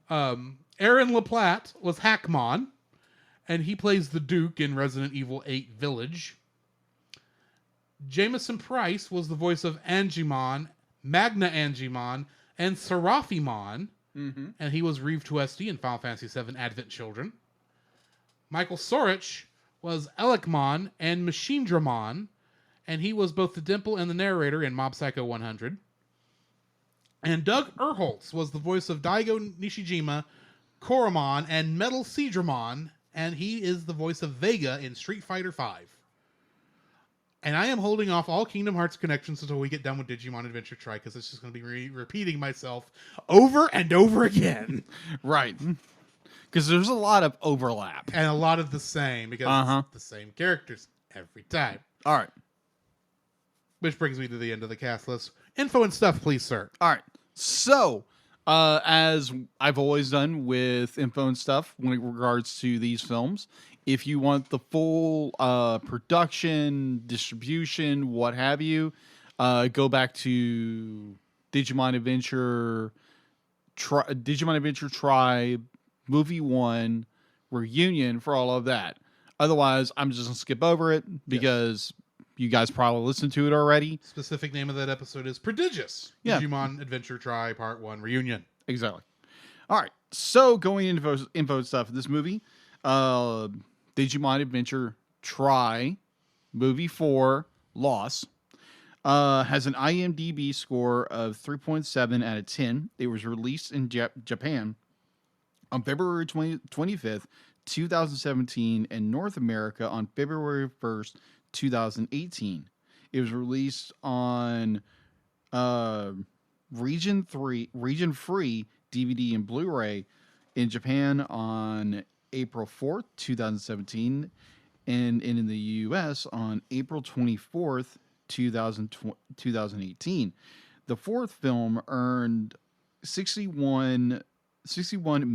Aaron LaPlatte was Hackmon. And he plays the Duke in Resident Evil 8 Village. Jameson Price was the voice of Angimon, Magna Angimon, and Seraphimon. Mm-hmm. And he was Reeve Tuesti in Final Fantasy VII Advent Children. Michael Sorich was Elecmon and Machinedramon, and he was both the dimple and the narrator in Mob Psycho 100. And Doug Erholtz was the voice of Daigo Nishijima, Koromon, and Metal Seadramon, and he is the voice of Vega in Street Fighter V. And I am holding off all Kingdom Hearts connections until we get done with Digimon Adventure Tri, because it's just going to be repeating myself over and over again. Right. Because there's a lot of overlap. And a lot of the same, because it's the same characters every time. All right. Which brings me to the end of the cast list. Info and stuff, please, sir. All right. So, as I've always done with info and stuff when it regards to these films, if you want the full production, distribution, what have you, go back to Digimon Adventure Tri, Movie 1, Reunion for all of that. Otherwise, I'm just going to skip over it because you guys probably listened to it already. Specific name of that episode is Prodigious. Yeah. Digimon Adventure Tri Part 1 Reunion. Exactly. All right. So, going into info and stuff, this movie, Digimon Adventure Tri, Movie 4, Loss, has an IMDb score of 3.7 out of 10. It was released in Japan on February 25th, 2017, and North America on February 1st, 2018. It was released on region free DVD and Blu-ray in Japan on April 4th, 2017, and in the US on April 24th, 2018. The fourth film earned 61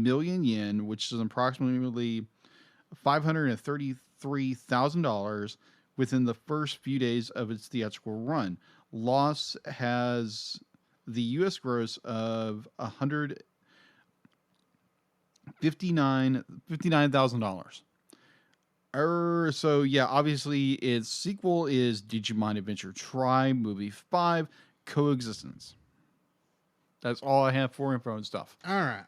million yen, which is approximately $533,000 within the first few days of its theatrical run. Loss has the US gross of $59,000. So yeah, obviously its sequel is Digimon Adventure Tri Movie 5 Coexistence. That's all I have for info and stuff. All right.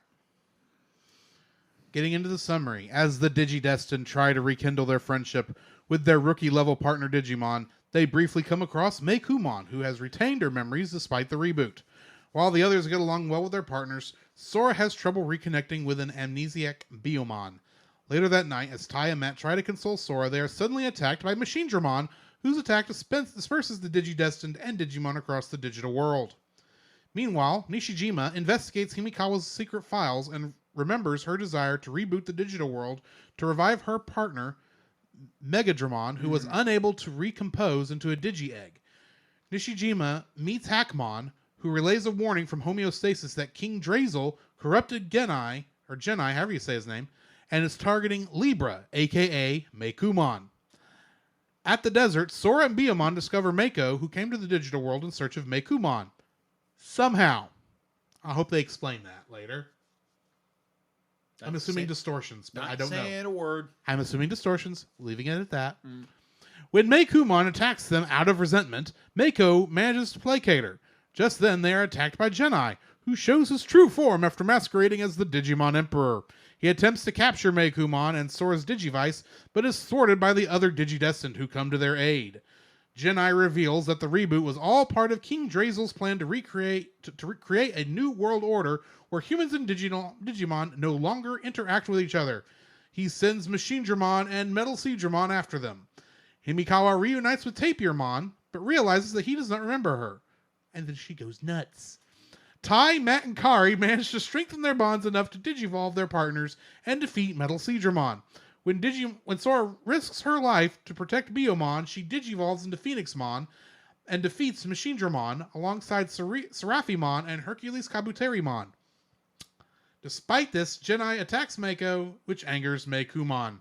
Getting into the summary. As the Digidestined try to rekindle their friendship with their rookie-level partner Digimon, they briefly come across Meikumon, who has retained her memories despite the reboot. While the others get along well with their partners, Sora has trouble reconnecting with an amnesiac Biyomon. Later that night, as Tai and Matt try to console Sora, they are suddenly attacked by Machinedramon, whose attack disperses the Digidestined and Digimon across the digital world. Meanwhile, Nishijima investigates Himikawa's secret files and remembers her desire to reboot the digital world to revive her partner, Megadramon, who was unable to recompose into a Digi-Egg. Nishijima meets Hackmon, who relays a warning from homeostasis that King Drazel corrupted Genai, however you say his name, and is targeting Libra, aka Meikumon. At the desert, Sora and Biyomon discover Mako, who came to the digital world in search of Meikumon. Somehow. I hope they explain that later. I'm assuming distortions, but I don't know. Not saying a word. I'm assuming distortions, leaving it at that. When Meikumon attacks them out of resentment, Mako manages to placate her. Just then, they are attacked by Genai, who shows his true form after masquerading as the Digimon Emperor. He attempts to capture Meikumon and Sora's Digivice, but is thwarted by the other Digidestined who come to their aid. Genai reveals that the reboot was all part of King Drazel's plan to create a new world order where humans and Digimon no longer interact with each other. He sends Machinedramon and Metal Seedramon after them. Himikawa reunites with Tapirmon, but realizes that he does not remember her. And then she goes nuts. Tai, Matt, and Kari manage to strengthen their bonds enough to digivolve their partners and defeat Metal Seedramon. When Sora risks her life to protect Biomon, she digivolves into Phoenixmon and defeats Machinedramon alongside Seraphimon and Hercules Kabuterimon. Despite this, Genai attacks Mako, which angers Meikumon,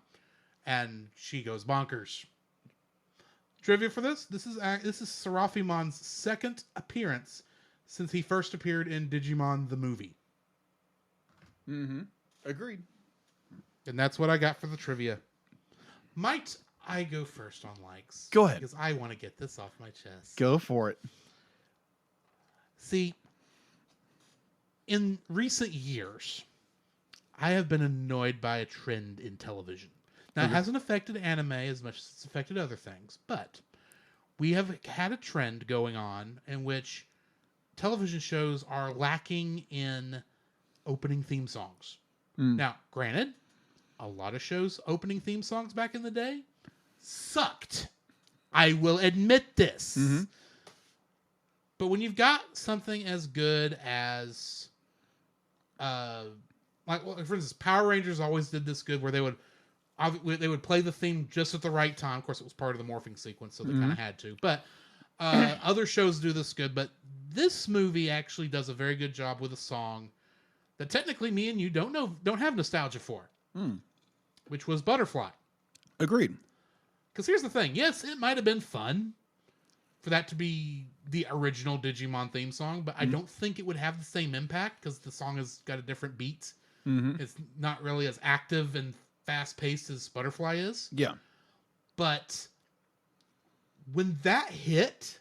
and she goes bonkers. Trivia for this: this is Seraphimon's second appearance since he first appeared in Digimon the movie. Mm-hmm. Agreed. And that's what I got for the trivia. Might I go first on likes? Go ahead. Because I want to get this off my chest. Go for it. See, in recent years, I have been annoyed by a trend in television. Now, it hasn't affected anime as much as it's affected other things, but we have had a trend going on in which television shows are lacking in opening theme songs. Now, granted, a lot of shows' opening theme songs back in the day sucked. I will admit this. Mm-hmm. But when you've got something as good as, for instance, Power Rangers always did this good, where they would play the theme just at the right time. Of course, it was part of the morphing sequence, so they kind of had to. But other shows do this good. But this movie actually does a very good job with a song that technically me and you don't have nostalgia for, which was Butterfly. Agreed. Because here's the thing. Yes, it might have been fun for that to be the original Digimon theme song, but I don't think it would have the same impact because the song has got a different beat. Mm-hmm. It's not really as active and fast-paced as Butterfly is. Yeah. But when that hit,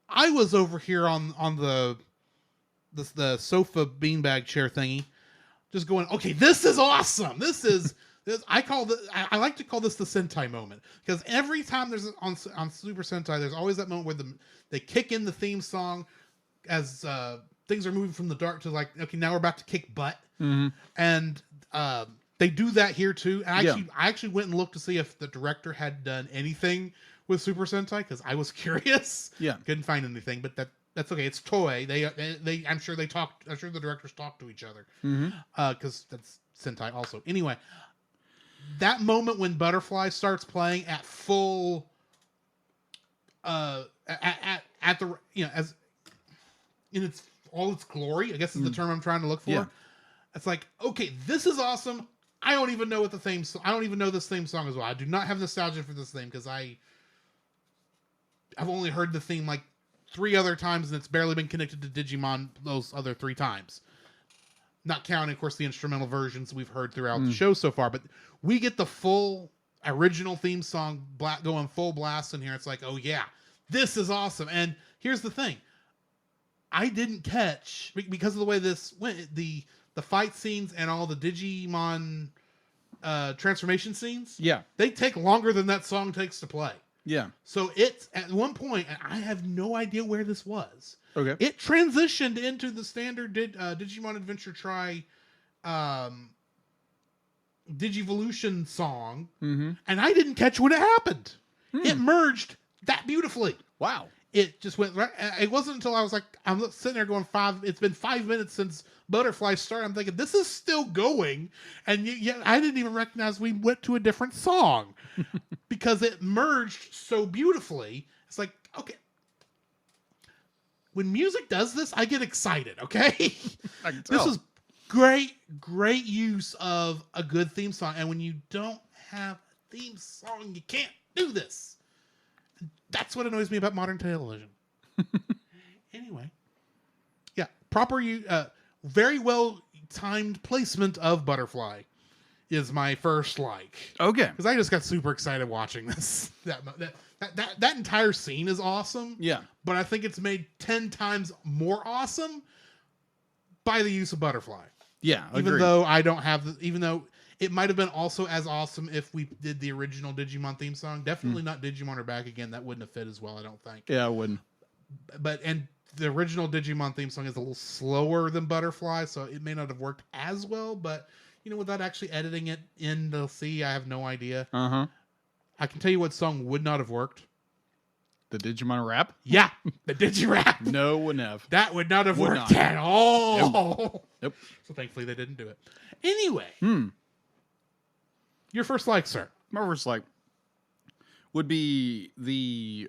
I was over here on the sofa beanbag chair thingy, just going, okay, this is awesome. This is this. I like to call this the Sentai moment, because every time there's on Super Sentai, there's always that moment where they kick in the theme song as things are moving from the dark to like, okay, now we're about to kick butt, and they do that here too. And I actually went and looked to see if the director had done anything with Super Sentai, because I was curious. Yeah, couldn't find anything, but that's okay. It's Toei. They I'm sure the directors talk to each other, because that's Sentai also. Anyway, that moment when Butterfly starts playing at full, at the as in its all its glory, I guess is the term I'm trying to look for. Yeah. It's like, okay, this is awesome. I don't even know I don't even know this theme song as well. I do not have nostalgia for this theme because I've only heard the theme like 3 other times, and it's barely been connected to Digimon those other 3 times. Not counting, of course, the instrumental versions we've heard throughout the show so far. But we get the full original theme song going full blast in here. It's like, oh yeah, this is awesome. And here's the thing. I didn't catch, because of the way this went, the fight scenes and all the Digimon transformation scenes. Yeah. They take longer than that song takes to play. Yeah. So it's at one point, and I have no idea where this was. Okay. It transitioned into the standard Digimon Adventure Tri Digivolution song, and I didn't catch when it happened. It merged that beautifully. Wow. It just went right. It wasn't until I was like, I'm sitting there going, it's been 5 minutes since Butterfly started. I'm thinking, this is still going. And yet I didn't even recognize we went to a different song because it merged so beautifully. It's like, okay. When music does this, I get excited, okay? I can tell. This is great use of a good theme song. And when you don't have a theme song, you can't do this. That's what annoys me about modern television. Anyway. Yeah. Proper, very well timed placement of Butterfly is my first like. Okay. Because I just got super excited watching this. That entire scene is awesome. Yeah. But I think it's made 10 times more awesome by the use of Butterfly. Yeah. Even though I don't have even though it might have been also as awesome if we did the original Digimon theme song. Definitely not Digimon Are Back Again. That wouldn't have fit as well, I don't think. Yeah, it wouldn't. And the original Digimon theme song is a little slower than Butterfly, so it may not have worked as well. But, without actually editing it in the C, I have no idea. Uh-huh. I can tell you what song would not have worked. The Digimon rap? Yeah, the Digirap. No, wouldn't have. That would not have Would worked not. at all. Nope. So thankfully they didn't do it. Anyway, Hmm. your first like, sir. My first like would be the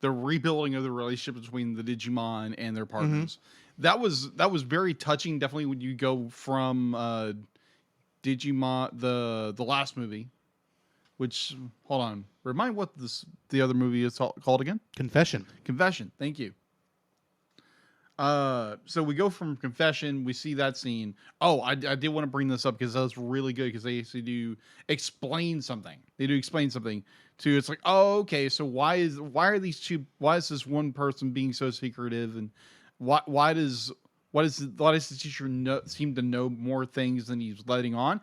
rebuilding of the relationship between the Digimon and their partners. That was very touching. Definitely when you go from Digimon the last movie, which hold on, remind what the other movie is called again? Confession. Confession. Thank you. So we go from Confession, we see that scene. Oh, I did want to bring this up because that was really good because they actually do explain something. They do explain something to it's like, oh, okay, so why is this one person being so secretive, and why does the teacher seem to know more things than he's letting on?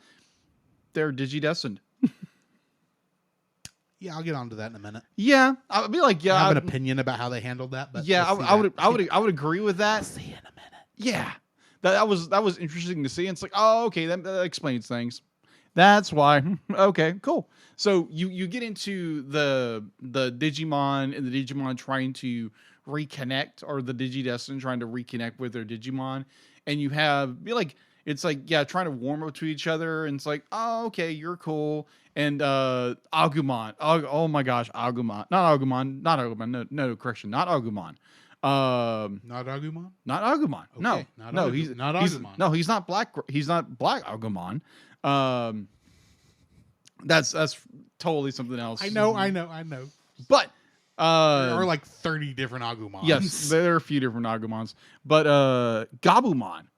They're digidestined. Yeah, I'll get on to that in a minute. Yeah, I'd be like, yeah, I have an opinion about how they handled that, but yeah, I would agree with that. We'll see in a minute. Yeah, that was interesting to see. And it's like, oh, okay, that explains things. That's why. Okay, cool. So you get into the Digimon and the Digimon trying to reconnect, or the Digidestined trying to reconnect with their Digimon, and you have it's like, yeah, trying to warm up to each other, and it's like, oh, okay, you're cool. And Agumon, oh my gosh, Agumon, not Agumon, no, correction, not Agumon. Not Agumon? Not Agumon. Okay, No, he's not Agumon. No, he's not black. He's not black Agumon. That's totally something else. I know. But there are like 30 different Agumons. yes, there are a few different Agumons. But Gabumon.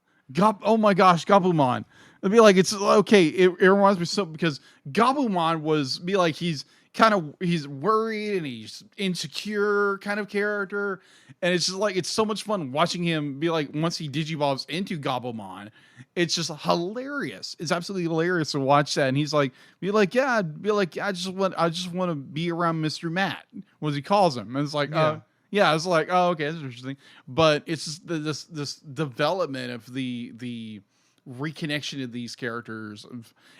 Oh my gosh, Gabumon. It'd be like, it's okay. It reminds me so, because Gabumon was be like he's worried and he's insecure kind of character, and it's just like, it's so much fun watching him be like, once he digivolves into Gabumon, it's just hilarious. It's absolutely hilarious to watch that. And he's like, I just want to be around Mr. Matt, what he calls him, and it's like, yeah, it's like, oh, okay, that's interesting. But it's just this development of the reconnection of these characters.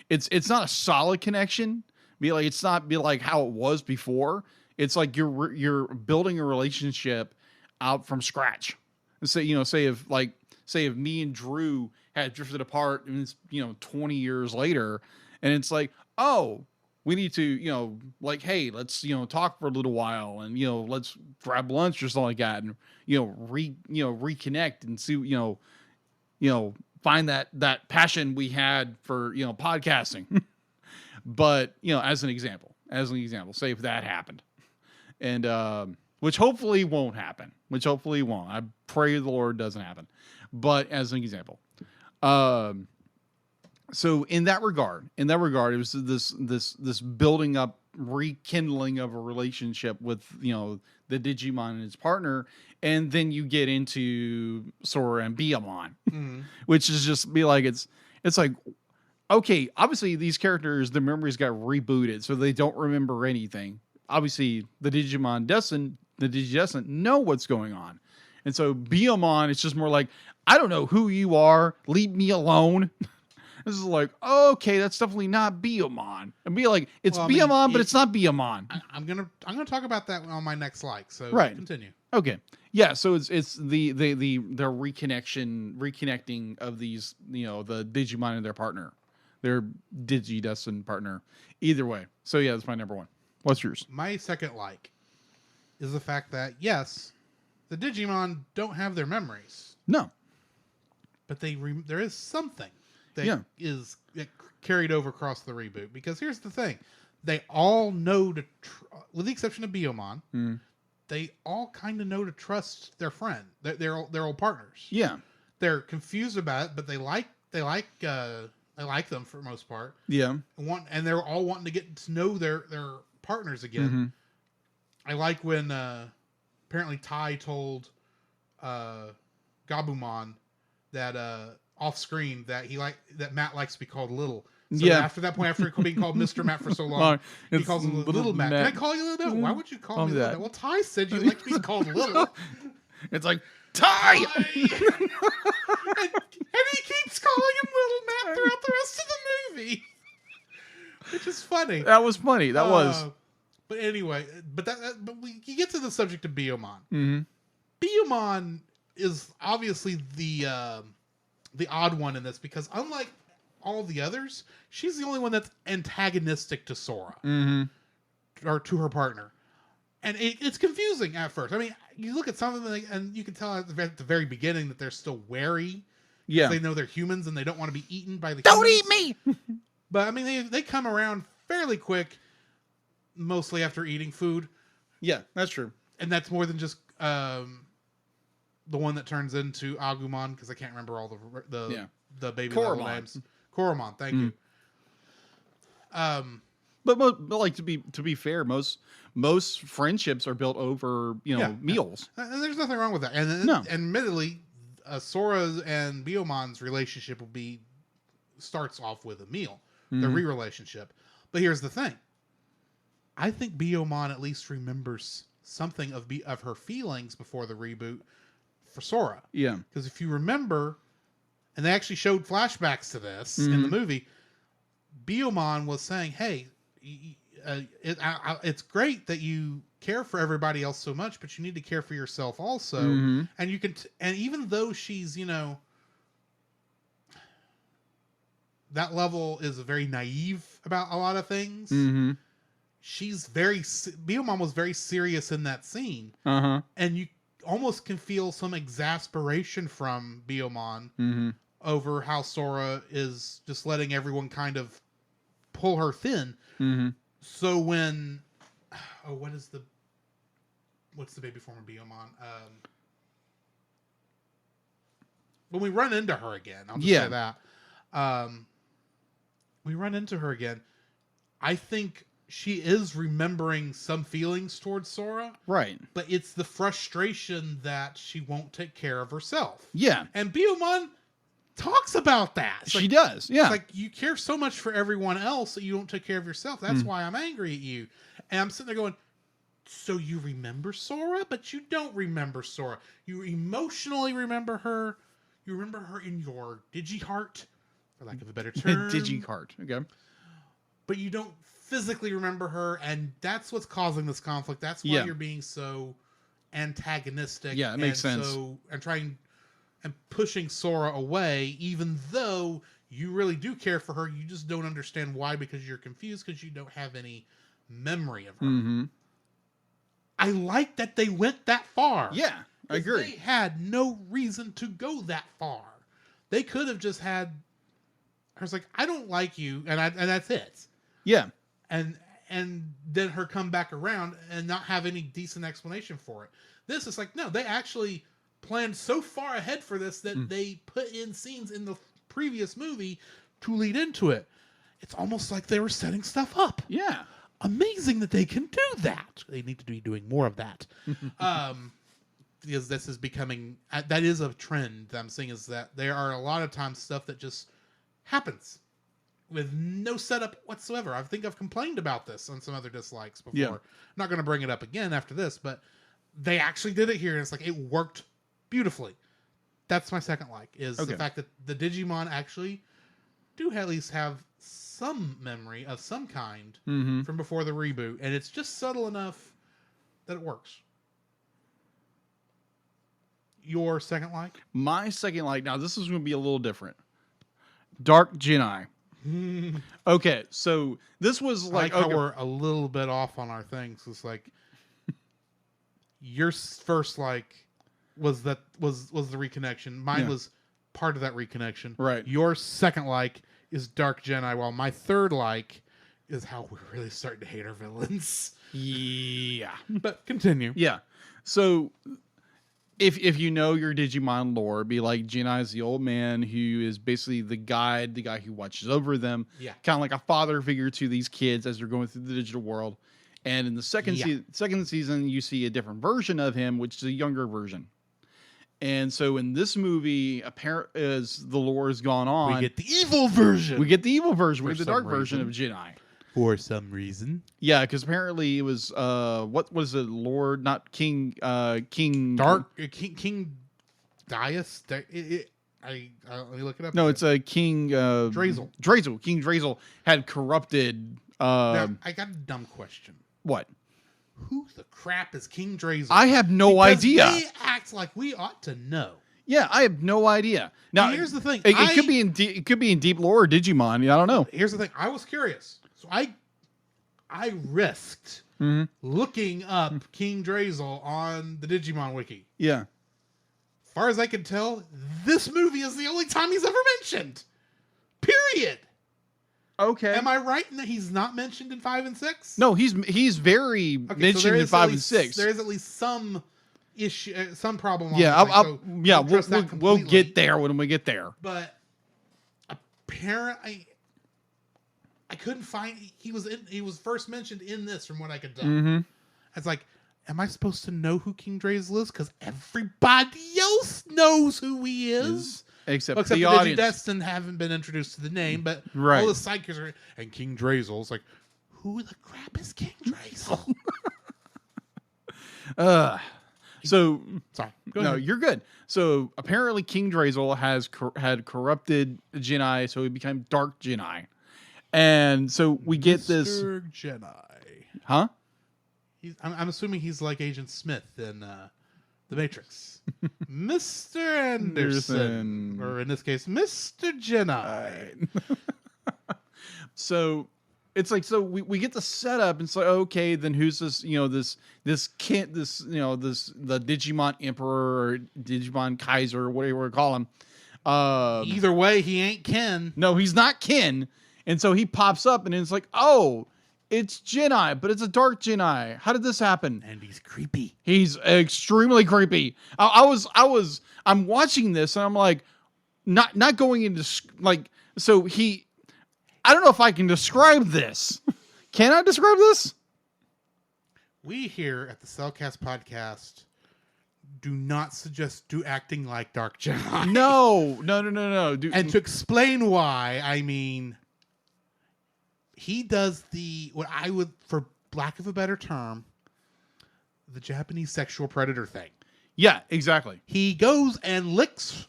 It's not a solid connection. It's not like how it was before. It's like you're building a relationship out from scratch. And say if me and Drew had drifted apart, and it's 20 years later, and it's like, oh, we need to, hey, let's, talk for a little while, and, let's grab lunch or something like that, and, reconnect and see, find that passion we had for, podcasting. But, as an example, say if that happened, and, which hopefully won't happen, I pray the Lord doesn't happen. But as an example, so in that regard, it was this building up, rekindling of a relationship with, the Digimon and his partner. And then you get into Sora and Biyamon, which is just it's like, okay, obviously these characters, their memories got rebooted, so they don't remember anything. Obviously the Digidestined know what's going on. And so Biyamon, it's just more like, I don't know who you are, leave me alone. This is like, okay, that's definitely not Biyamon. And be like, it's Biyamon, but it's not Biyamon. I'm gonna talk about that on my next like. So right. Continue. Okay. Yeah. So it's the reconnecting of these, the Digimon and their partner, their Digidestined partner. Either way. So yeah, that's my number one. What's yours? My second like is the fact that, yes, the Digimon don't have their memories. No. But there is something that is carried over across the reboot. Because here's the thing. They all know with the exception of Biyomon, they all kind of know to trust their friend, their old partners. Yeah. They're confused about it, but they like them for the most part. Yeah. And they're all wanting to get to know their partners again. Mm-hmm. I like when apparently Tai told Gabumon that off screen that that Matt likes to be called Little. So after that point, after being called Mr. Matt for so long, he calls him Little Matt. Can I call you Little Matt? Why would you call me Little Matt? Well, Tai said you like to be called Little. It's like, Ty! and he keeps calling him Little Matt throughout the rest of the movie, which is funny. That was funny. That was. But anyway, you get to the subject of Biyomon. Mm-hmm. Biyomon is obviously the odd one in this because unlike all the others, she's the only one that's antagonistic to Sora or to her partner. And it's confusing at first. I mean, you look at some of them and you can tell at the very beginning that they're still wary. Yeah. They know they're humans and they don't want to be eaten by the Don't humans. eat me! But I mean, they come around fairly quick, mostly after eating food. Yeah, that's true. And that's more than just the one that turns into Agumon, because I can't remember all the baby level names. Koromon, thank you. But like to be fair, most friendships are built over meals. And there's nothing wrong with that. And No. admittedly, Sora's and Biomon's relationship starts off with a meal, the re-relationship. But here's the thing: I think Biomon at least remembers something of her feelings before the reboot for Sora. Yeah, because if you remember, and they actually showed flashbacks to this in the movie, Biomon was saying, "Hey, it's great that you care for everybody else so much, but you need to care for yourself also." And you can, and even though she's, that level is very naive about a lot of things. She's Biomon was very serious in that scene, and you almost can feel some exasperation from Biomon over how Sora is just letting everyone kind of pull her thin. So when, what's the baby form of Biomon? When we run into her again, I'll just say that. We run into her again. I think she is remembering some feelings towards Sora. right. But it's the frustration that she won't take care of herself. Yeah, And Biomon talks about that. she does. Yeah, It's like, you care so much for everyone else that you don't take care of yourself. That's why I'm angry at you. And I'm sitting there going, so you remember Sora, but you don't remember Sora. You emotionally remember her. You remember her in your Digiheart, for lack of a better term. Digicart. Okay. But you don't physically remember her, and that's what's causing this conflict. That's why you're being so antagonistic. Yeah, it makes sense. And trying and pushing Sora away, even though you really do care for her. You just don't understand why, because you're confused because you don't have any memory of her. I like that they went that far. Yeah, I agree. They had no reason to go that far. They could have just had her's like, I don't like you, and that's it. Yeah. And then her come back around and not have any decent explanation for it. This is like, no, they actually planned so far ahead for this that they put in scenes in the previous movie to lead into it. It's almost like they were setting stuff up. Yeah. Amazing that they can do that. They need to be doing more of that. Because this is becoming, that is a trend that I'm seeing, is that there are a lot of times stuff that just happens with no setup whatsoever. I think I've complained about this on some other dislikes before. Yeah. I'm not going to bring it up again after this, but they actually did it here, and it's like, it worked beautifully. That's my second like, is the fact that the Digimon actually do at least have some memory of some kind from before the reboot, and it's just subtle enough that it works. Your second like? My second like, now this is going to be a little different. Dark Genii. Okay, so this was like how we're a little bit off on our things. It's like your first like was the reconnection. Mine was part of that reconnection. Right. Your second like is Dark Genii, while my third like is how we're really starting to hate our villains. Yeah. But continue. Yeah. So if you know your Digimon lore, be like Genii is the old man who is basically the guide, the guy who watches over them. Yeah. Kind of like a father figure to these kids as they're going through the digital world. And in the second season, you see a different version of him, which is a younger version. And so in this movie, as the lore has gone on, we get the evil version. We get the For dark some version reason. of Genii. For some reason. Yeah, because apparently it was what was it, Lord, not King, King Dark King Dias. Let me look it up. No, again. it's a King Drazel. Drazel. King Drazel had corrupted. Now, I got a dumb question. What? Who the crap is King Drazel? I have no Because idea. They act like we ought to know. Yeah, I have no idea. Now, here's the thing. It could be in it could be in Deep Lore or Digimon. I don't know. Here's the thing. I was curious, so I risked looking up King Drazel on the Digimon wiki. Yeah. As far as I can tell, this movie is the only time he's ever mentioned. Period. Okay. Am I right in that he's not mentioned in 5 and 6? No, he's very mentioned in 5 and 6. There is at least some issue, some problem. Yeah, Thing, we'll get there when we get there. But apparently, I couldn't find. He was first mentioned in this, from what I could tell. Mm-hmm. It's like, am I supposed to know who King Drazel is? Because everybody else knows who he is. Except the audience. Digidestined haven't been introduced to the name, but right. all the side characters are, and King Drazel's like, who the crap is King Drazel? So sorry. No, you're good. So apparently King Drazel had corrupted Genii, so he became Dark Genii. And so we get this Genii. Huh? I'm assuming he's like Agent Smith in The Matrix. Mr. Anderson. Or in this case, Mr. Genii. So it's like, so we get the setup and it's like, okay, then who's this, the Digimon Emperor or Digimon Kaiser or whatever we call him. Either way, he ain't Ken. No, he's not Ken. And so he pops up and it's like, oh, it's Genii, but it's a dark Genii. How did this happen? And he's creepy. He's extremely creepy. I'm watching this and I'm like, not going into like, so I don't know if I can describe this. Can I describe this? We here at the Cellcast podcast do not suggest acting like Dark Genii. No. And to explain why, I mean, he does what I would, for lack of a better term, the Japanese sexual predator thing. Yeah, exactly. He goes and licks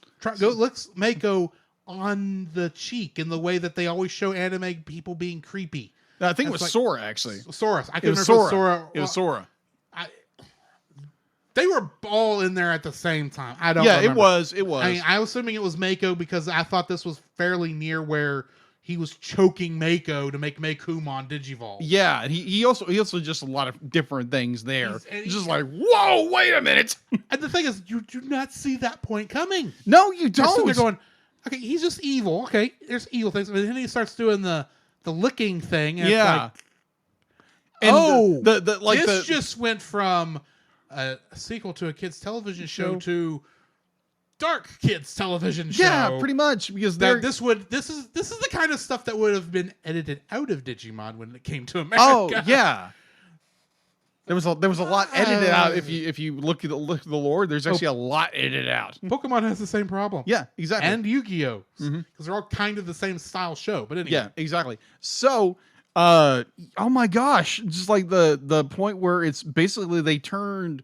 Mako on the cheek in the way that they always show anime people being creepy. I think it was Sora, actually. Sora. I couldn't remember if it was Sora. It was Sora. They were all in there at the same time. I don't remember. It was. I mean, I was assuming it was Mako because I thought this was fairly near where he was choking Mako to make Makumon Digivolve. Yeah, and he also just a lot of different things there. He's just like, whoa, wait a minute. And the thing is, you do not see that point coming. No, you don't. They're going, okay, he's just evil. Okay, there's evil things. But then he starts doing the licking thing. And yeah. It's like, and this just went from a sequel to a kids' television show to dark kids' television show. Yeah, pretty much, because this is the kind of stuff that would have been edited out of Digimon when it came to America. Oh yeah. There was a lot edited out. If you look at the lore, there's actually a lot edited out. Pokemon has the same problem. Yeah, exactly. And Yu-Gi-Oh, because they're all kind of the same style show. But anyway, yeah, exactly. So, oh my gosh, just like the point where it's basically they turned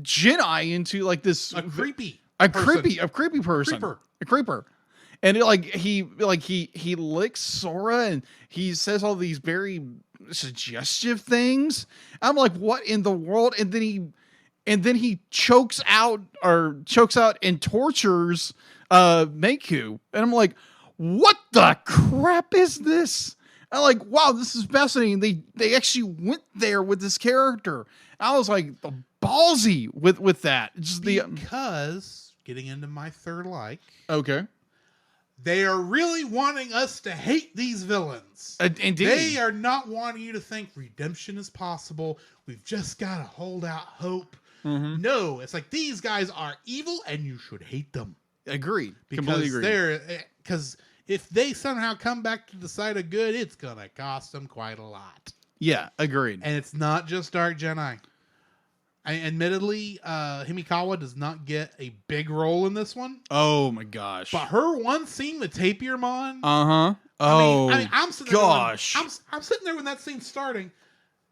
Genii into like this a creepy person, a creeper. And he licks Sora and he says all these very suggestive things. I'm like, what in the world? And then he chokes out and tortures Maku. And I'm like, what the crap is this? I'm like, wow, this is fascinating. They actually went there with this character. I was like, ballsy with that. Just because getting into my third like. Okay. They are really wanting us to hate these villains. Indeed. They are not wanting you to think redemption is possible. We've just got to hold out hope. Mm-hmm. No, it's like these guys are evil and you should hate them. Agreed. Completely agreed. Because if they somehow come back to the side of good, it's going to cost them quite a lot. Yeah, agreed. And it's not just Dark Genii. Admittedly, Himikawa does not get a big role in this one. Oh my gosh! But her one scene with Tapirmon. Oh I'm sitting gosh! There I'm sitting there when that scene's starting,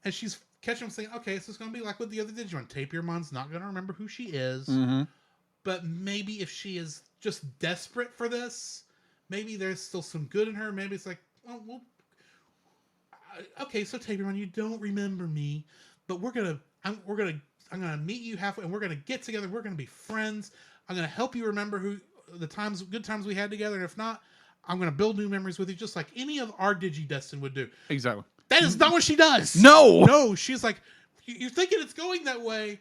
and she's catching him saying, "Okay, this is going to be like with the other Digimon. Tapirmon's not going to remember who she is, but maybe if she is just desperate for this, maybe there's still some good in her. Maybe it's like, oh, well, okay, so Tabor, you don't remember me, but I'm gonna meet you halfway, and we're gonna get together. We're gonna be friends. I'm gonna help you remember good times we had together, and if not, I'm gonna build new memories with you, just like any of our Digidestin would do. Exactly. That is not what she does. No, she's like, you're thinking it's going that way,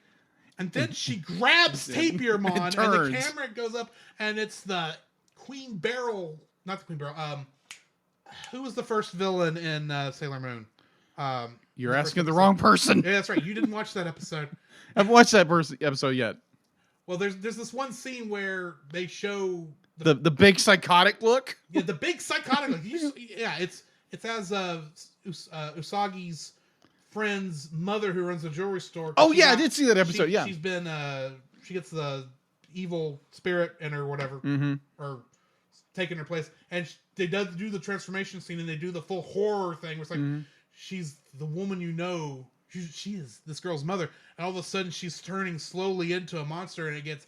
and then she grabs Tapirmon, and the camera goes up, and it's the Queen Beryl, not the Queen Beryl. Who was the first villain in Sailor Moon? You're asking the wrong person. Yeah, that's right. You didn't watch that episode. I haven't watched that episode yet. Well, there's this one scene where they show the big psychotic look. Yeah, the big psychotic look. It's as Usagi's friend's mother who runs a jewelry store. Oh yeah, I did see that episode. She's been she gets the evil spirit in her, or whatever, or taking her place, and they do the transformation scene, and they do the full horror thing. Where it's like she's the woman she is this girl's mother, and all of a sudden she's turning slowly into a monster, and it gets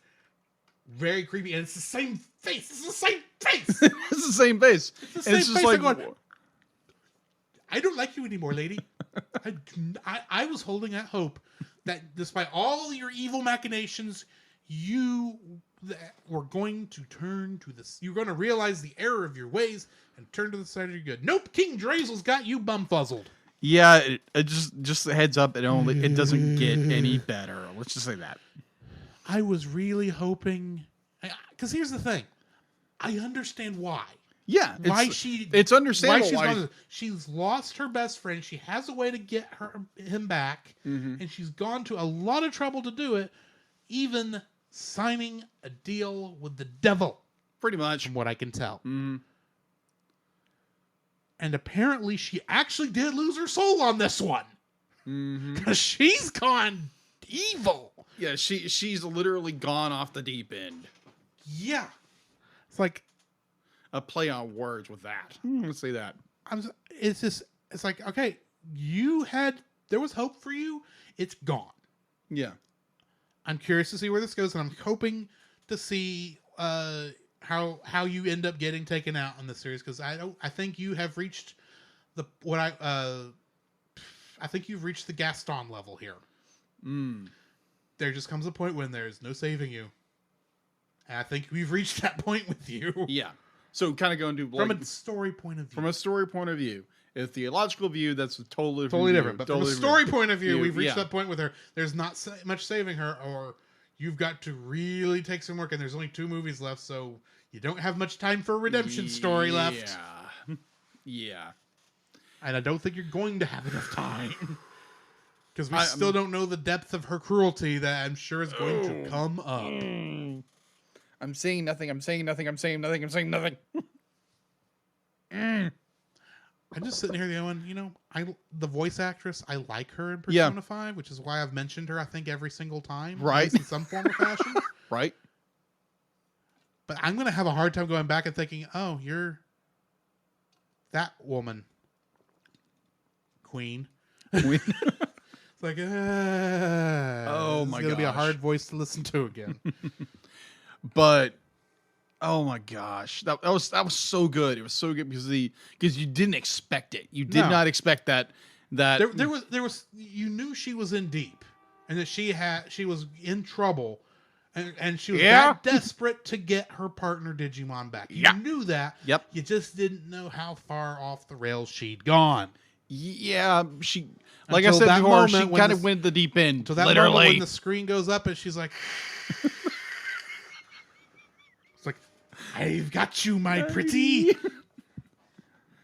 very creepy, and it's the same face. It's the same face. It's the same face. It's just like, I don't like you anymore, lady. I was holding out hope that despite all your evil machinations, you were going to turn to this. You're going to realize the error of your ways and turn to the side of your good. Nope, King Drazel's got you bumfuzzled. Yeah, it just a heads up. It doesn't get any better. Let's just say that. I was really hoping, because here's the thing, I understand why. Yeah, it's understandable why she's lost her best friend. She has a way to get him back, and she's gone to a lot of trouble to do it, even signing a deal with the devil. Pretty much, from what I can tell. And apparently, she actually did lose her soul on this one, because she's gone evil. Yeah, she's literally gone off the deep end. Yeah, it's like a play on words with that. Let's say that. It's like, okay, there was hope for you. It's gone. Yeah. I'm curious to see where this goes, and I'm hoping to see how you end up getting taken out in this series, because I think you have reached I think you've reached the Gaston level here. There just comes a point when there's no saving you. And I think we've reached that point with you. Yeah. So kind of going to from a story point of view. From a story point of view. A theological view, that's totally different. But from a story point of view, we've reached that point with her. There's not much saving her, or you've got to really take some work, and there's only 2 movies left, so you don't have much time for a redemption story left. Yeah. And I don't think you're going to have enough time. Because we still don't know the depth of her cruelty that I'm sure is going to come up. I'm saying nothing. I'm saying nothing. I'm saying nothing. I'm saying nothing. I'm just sitting here going, the voice actress, I like her in Persona 5, which is why I've mentioned her, I think, every single time. Right. In some form or fashion. Right. But I'm going to have a hard time going back and thinking, oh, you're that woman. Queen. It's like, oh my god, it's gonna be a hard voice to listen to again. But oh my gosh, that was so good. It was so good because you didn't expect it. You did not expect that. There was you knew she was in deep, and that she was in trouble, and she was that desperate to get her partner Digimon back. You knew that. Yep. You just didn't know how far off the rails she'd gone. Yeah, like I said before, she kind of went the deep end. So that moment when the screen goes up and she's like, it's like, I've got you, my pretty.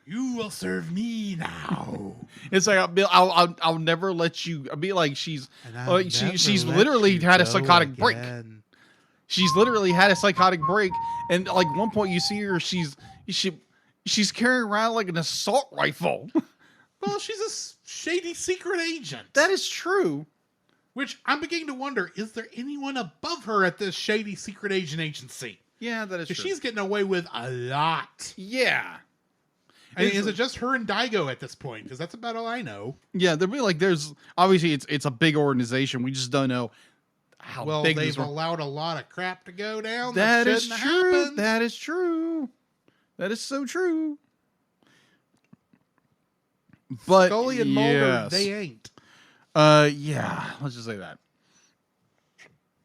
You will serve me now. It's like I'll never let you. I'll be like she's literally had a psychotic break. She's literally had a psychotic break, and like one point you see her, she's carrying around like an assault rifle. Well, she's a shady secret agent. That is true. Which I'm beginning to wonder, is there anyone above her at this shady secret agent agency? Yeah, that is true. She's getting away with a lot. Yeah. And is it just her and Daigo at this point? Because that's about all I know. Yeah, there'll be there's obviously it's a big organization. We just don't know how Well, big they've this world. allowed a lot of crap to go down. That is shouldn't true. happen. That is true. That is so true. But Scully and Mulder, yes. they ain't. Yeah. Let's just say that.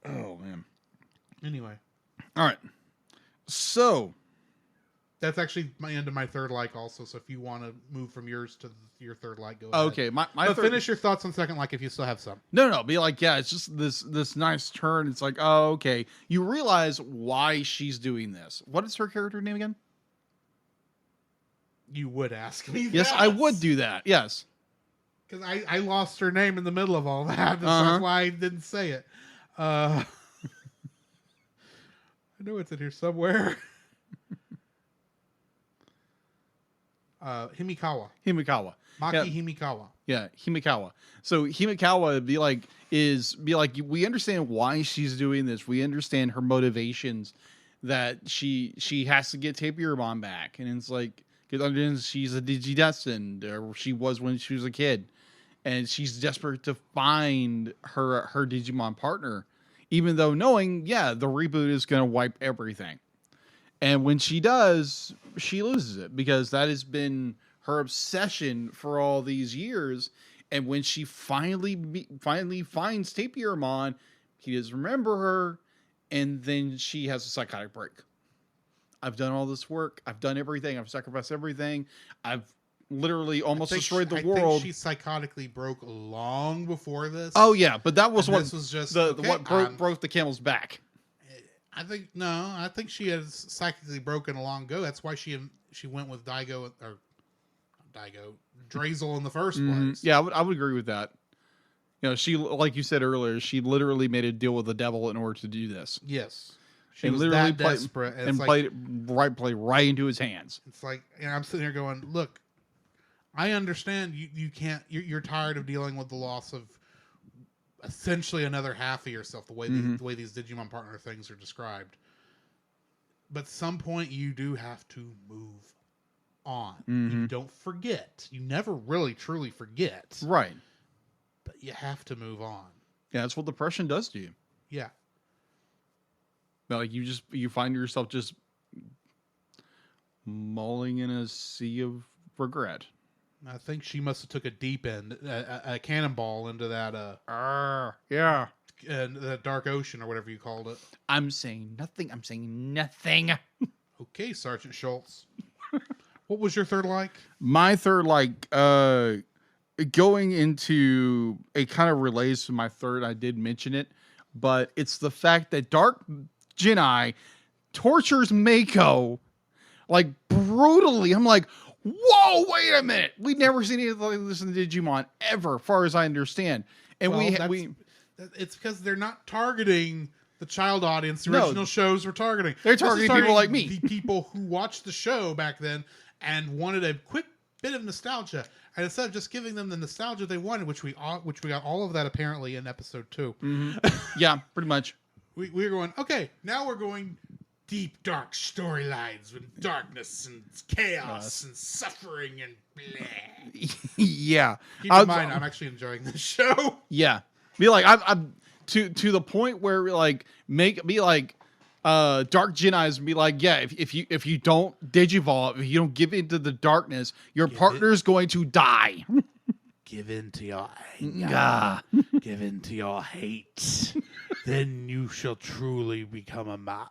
Oh man. Anyway, All right. So that's actually my end of my third like also. So if you want to move from yours to your third like, go ahead. okay, my But third, finish your thoughts on second like if you still have some. no, be like, yeah, it's just this nice turn. It's like, oh, okay. You realize why she's doing this. What is her character name again? You would ask me that. Yes, I would do that. Yes. Because I lost her name in the middle of all that. Uh-huh. That's why I didn't say it. I know it's in here somewhere. Himikawa. Himikawa. Maki Yeah. Himikawa. Yeah, Himikawa. So Himikawa be like we understand why she's doing this. We understand her motivations that she has to get Tapirmon back, and it's like because she's a Digidestined, or she was when she was a kid, and she's desperate to find her Digimon partner, even though knowing the reboot is going to wipe everything. And when she does, she loses it because that has been her obsession for all these years. And when she finally finds Tapirmon, he doesn't remember her, and then she has a psychotic break. I've done all this work. I've done everything. I've sacrificed everything. I've literally almost destroyed the I world. think she psychotically broke long before this. Oh yeah, but that was what this was just what broke the camel's back. I think she has psychically broken a long ago. That's why she went with Drazel in the first place. Yeah, I would agree with that. You know, she, like you said earlier, she literally made a deal with the devil in order to do this. Yes, she and was literally that desperate and played it right into his hands. It's like, and I'm sitting here going, look, I understand you can't. You're tired of dealing with the loss of essentially another half of yourself, the way the way these Digimon partner things are described. But at some point, you do have to move on. You don't forget. You never really truly forget. Right. But you have to move on. Yeah, that's what depression does to you. Yeah. Like you find yourself just mulling in a sea of regret. I think she must have took a deep end, a cannonball into that yeah, that dark ocean or whatever you called it. I'm saying nothing. Okay, Sergeant Schultz. What was your third like? My third like going into it kind of relates to my third. I did mention it, but it's the fact that Dark Genai tortures Mako like brutally. I'm like, whoa, wait a minute. We've never seen anything like this in Digimon ever, far as I understand. And it's because they're not targeting the child audience the original shows were targeting. They're targeting people like me. The people who watched the show back then and wanted a quick bit of nostalgia. And instead of just giving them the nostalgia they wanted, which we got all of that apparently in episode 2. Yeah, pretty much. We were going, okay, now we're going deep, dark storylines with darkness and chaos and suffering and blah. Yeah. Keep in mind, I'm actually enjoying this show. Yeah. Be like, I'm to the point where like Dark Genai's be like, yeah, if you don't digivolve, if you don't give into the darkness, your partner's going to die. Give in to your anger. Give in to your hate. Then you shall truly become I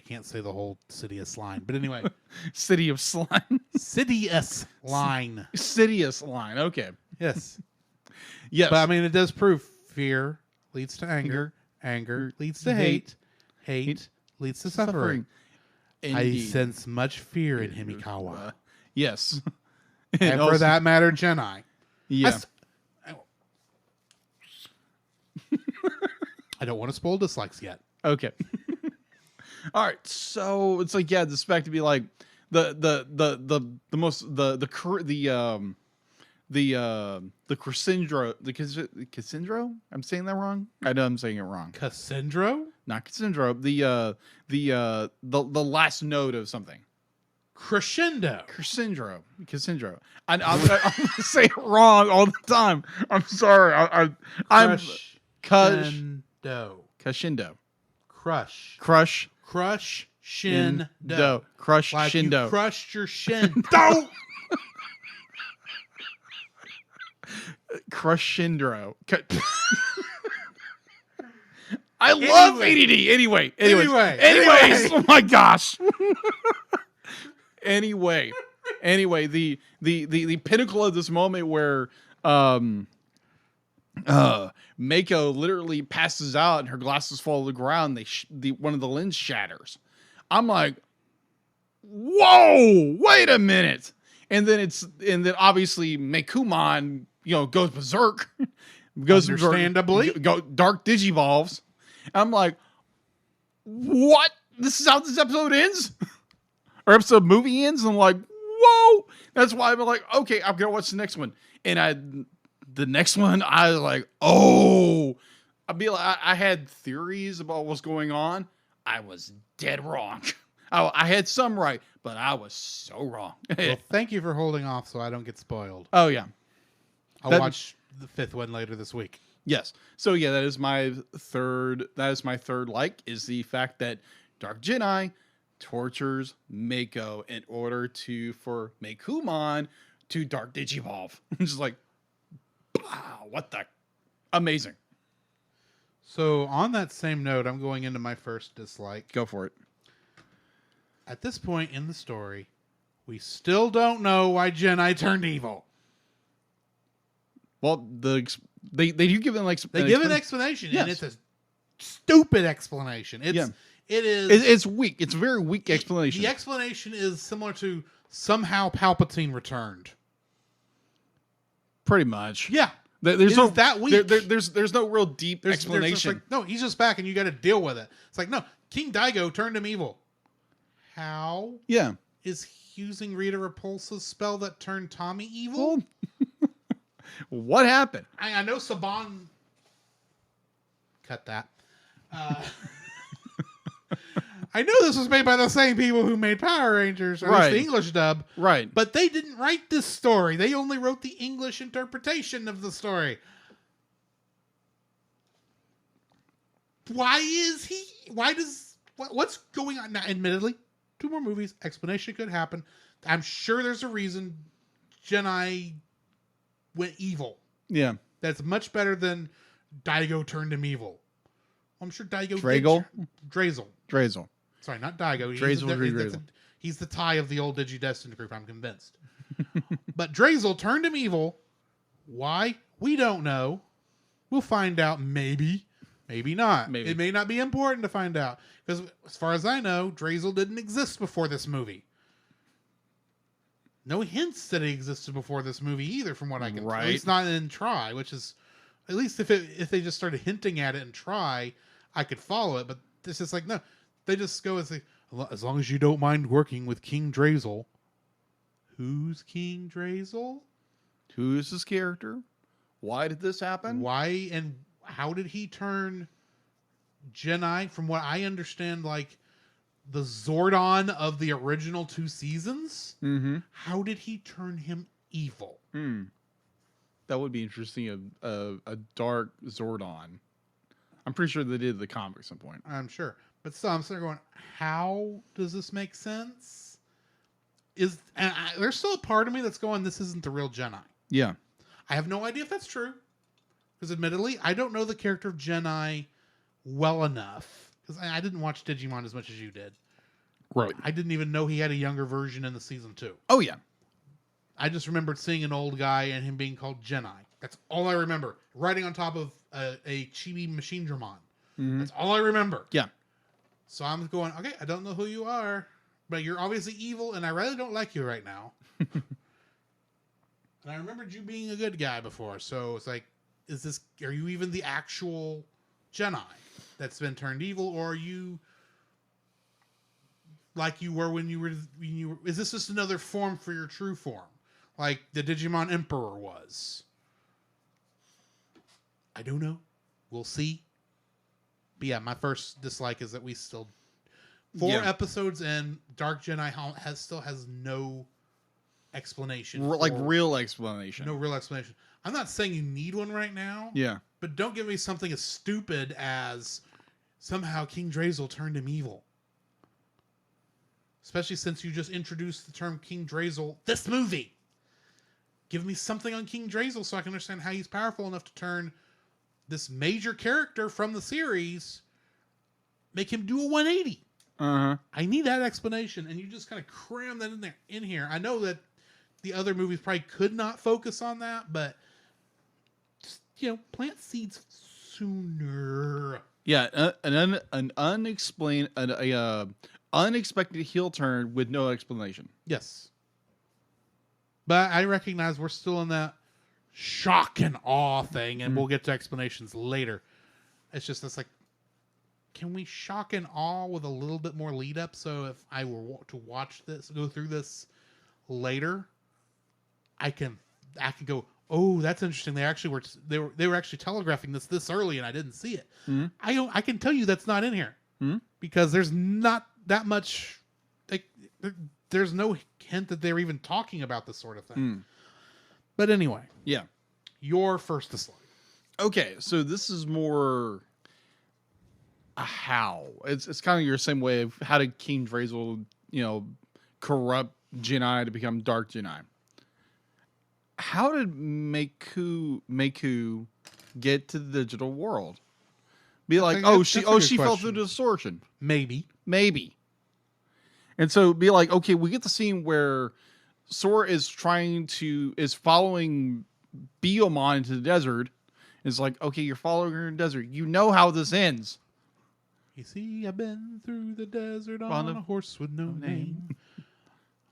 can't say the whole Sidious line, but anyway. City of Slime. Sidious line. Sidious line. Okay. Yes. Yes. But I mean, it does prove fear leads to anger. Anger leads to hate. Hate leads to suffering. I sense much fear in Himikawa. Yes. And for that matter, Genai. Yeah. I don't want to spoil dislikes yet. Okay. All right. So it's like, yeah, this fact to be like the Cassandro. I'm saying that wrong. I know I'm saying it wrong. Cassandro? Not Cassandro. The last note of something. Crescendo. Cassandro. I'll say it wrong all the time. I'm sorry. I'm Shindo. Kashindo. Crush. Crush. Crush. In Shindo. dough. Crush Like you Shindo. crushed your Shindo. Crush Shindro. I love ADD. Anyways. Oh my gosh. Anyway, the pinnacle of this moment where Mako literally passes out and her glasses fall to the ground. One of the lens shatters. I'm like, whoa, wait a minute. And then obviously Mekumon, goes berserk. Understandably. Dark Digivolves. I'm like, what? This is how this episode ends? Or episode movie ends? And I'm like, whoa. That's why I'm like, okay, I'm gonna watch the next one. And the next one, I was like, oh. I had theories about what's going on. I was dead wrong. I had some right, but I was so wrong. Well, thank you for holding off so I don't get spoiled. Oh yeah. I'll watch the 5th one later this week. Yes. So yeah, that is my third like, is the fact that Dark Jedi tortures Mako in order for Mekumon to Dark Digivolve. Just like, wow, what the amazing. So on that same note, I'm going into my first dislike. Go for it. At this point in the story, we still don't know why Jedi turned evil. Well, they do give an explanation. They give an explanation, yes. And it's a stupid explanation. It's weak. It's a very weak explanation. The explanation is similar to somehow Palpatine returned. Pretty much. Yeah. There's no that weak. There's no real deep explanation. No, he's just back and you got to deal with it. It's like, no, King Daigo turned him evil. How? Yeah. Is using Rita Repulsa's spell that turned Tommy evil? Well, what happened? I know Saban cut that. I know this was made by the same people who made Power Rangers, or at least the English dub. Right. But they didn't write this story. They only wrote the English interpretation of the story. What's going on? Now, admittedly, 2 more movies, explanation could happen. I'm sure there's a reason Jedi went evil. Yeah. That's much better than Daigo turned him evil. I'm sure Daigo Drazel. Sorry, not Daigo. He's the tie of the old Digidestined group, I'm convinced. But Drazel turned him evil. Why? We don't know. We'll find out maybe. Maybe not. Maybe. It may not be important to find out. Because as far as I know, Drazel didn't exist before this movie. No hints that he existed before this movie either, from what I can tell. At least not in Tri, which is, at least if they just started hinting at it in Tri, I could follow it. But it's just like, no. They just go and say, as long as you don't mind working with King Drazel. Who's King Drazel? Who is this character? Why did this happen? Why and how did he turn Jedi, from what I understand, like the Zordon of the original 2 seasons? Mm-hmm. How did he turn him evil? That would be interesting. A dark Zordon. I'm pretty sure they did the comic at some point. I'm sure. But still, I'm sitting there going, how does this make sense? There's still a part of me that's going, this isn't the real Jedi. Yeah. I have no idea if that's true. Because admittedly, I don't know the character of Jedi well enough. Because I didn't watch Digimon as much as you did. Right. I didn't even know he had a younger version in the season 2. Oh, yeah. I just remembered seeing an old guy and him being called Jedi. That's all I remember. Riding on top of a chibi machine Dramon. Mm-hmm. That's all I remember. Yeah. So I'm going, okay, I don't know who you are, but you're obviously evil, and I really don't like you right now. And I remembered you being a good guy before, so it's like, are you even the actual Jedi that's been turned evil, or are you like you were when you were, is this just another form for your true form? Like the Digimon Emperor was? I don't know. We'll see. But yeah, my first dislike is that we still 4 episodes and Dark Jedi still has no explanation. Real explanation. No real explanation. I'm not saying you need one right now. Yeah. But don't give me something as stupid as somehow King Drazel turned him evil. Especially since you just introduced the term King Drazel this movie. Give me something on King Drazel so I can understand how he's powerful enough to turn this major character from the series, make him do a 180. Uh-huh. I need that explanation, and you just kind of cram that in here. I know that the other movies probably could not focus on that, but just, plant seeds sooner. Yeah, an unexplained, unexpected heel turn with no explanation. Yes. But I recognize we're still in that shock and awe thing, and we'll get to explanations later. It's like, can we shock and awe with a little bit more lead up? So if I were to watch this, go through this later, I can go, oh, that's interesting. They were actually telegraphing this early, and I didn't see it. Mm-hmm. I can tell you that's not in here because there's not that much. Like, there's no hint that they're even talking about this sort of thing. But anyway, yeah, your first dislike. Okay, so this is more a how. It's kind of your same way of how did King Drazel, corrupt Jedi to become Dark Jedi. How did Meku get to the digital world? Be like, she fell through the distortion. Maybe. And so be like, okay, we get the scene where Sora is following Beomon into the desert. It's like, okay, you're following her in the desert. You know how this ends. You see, I've been through the desert on a horse with no name.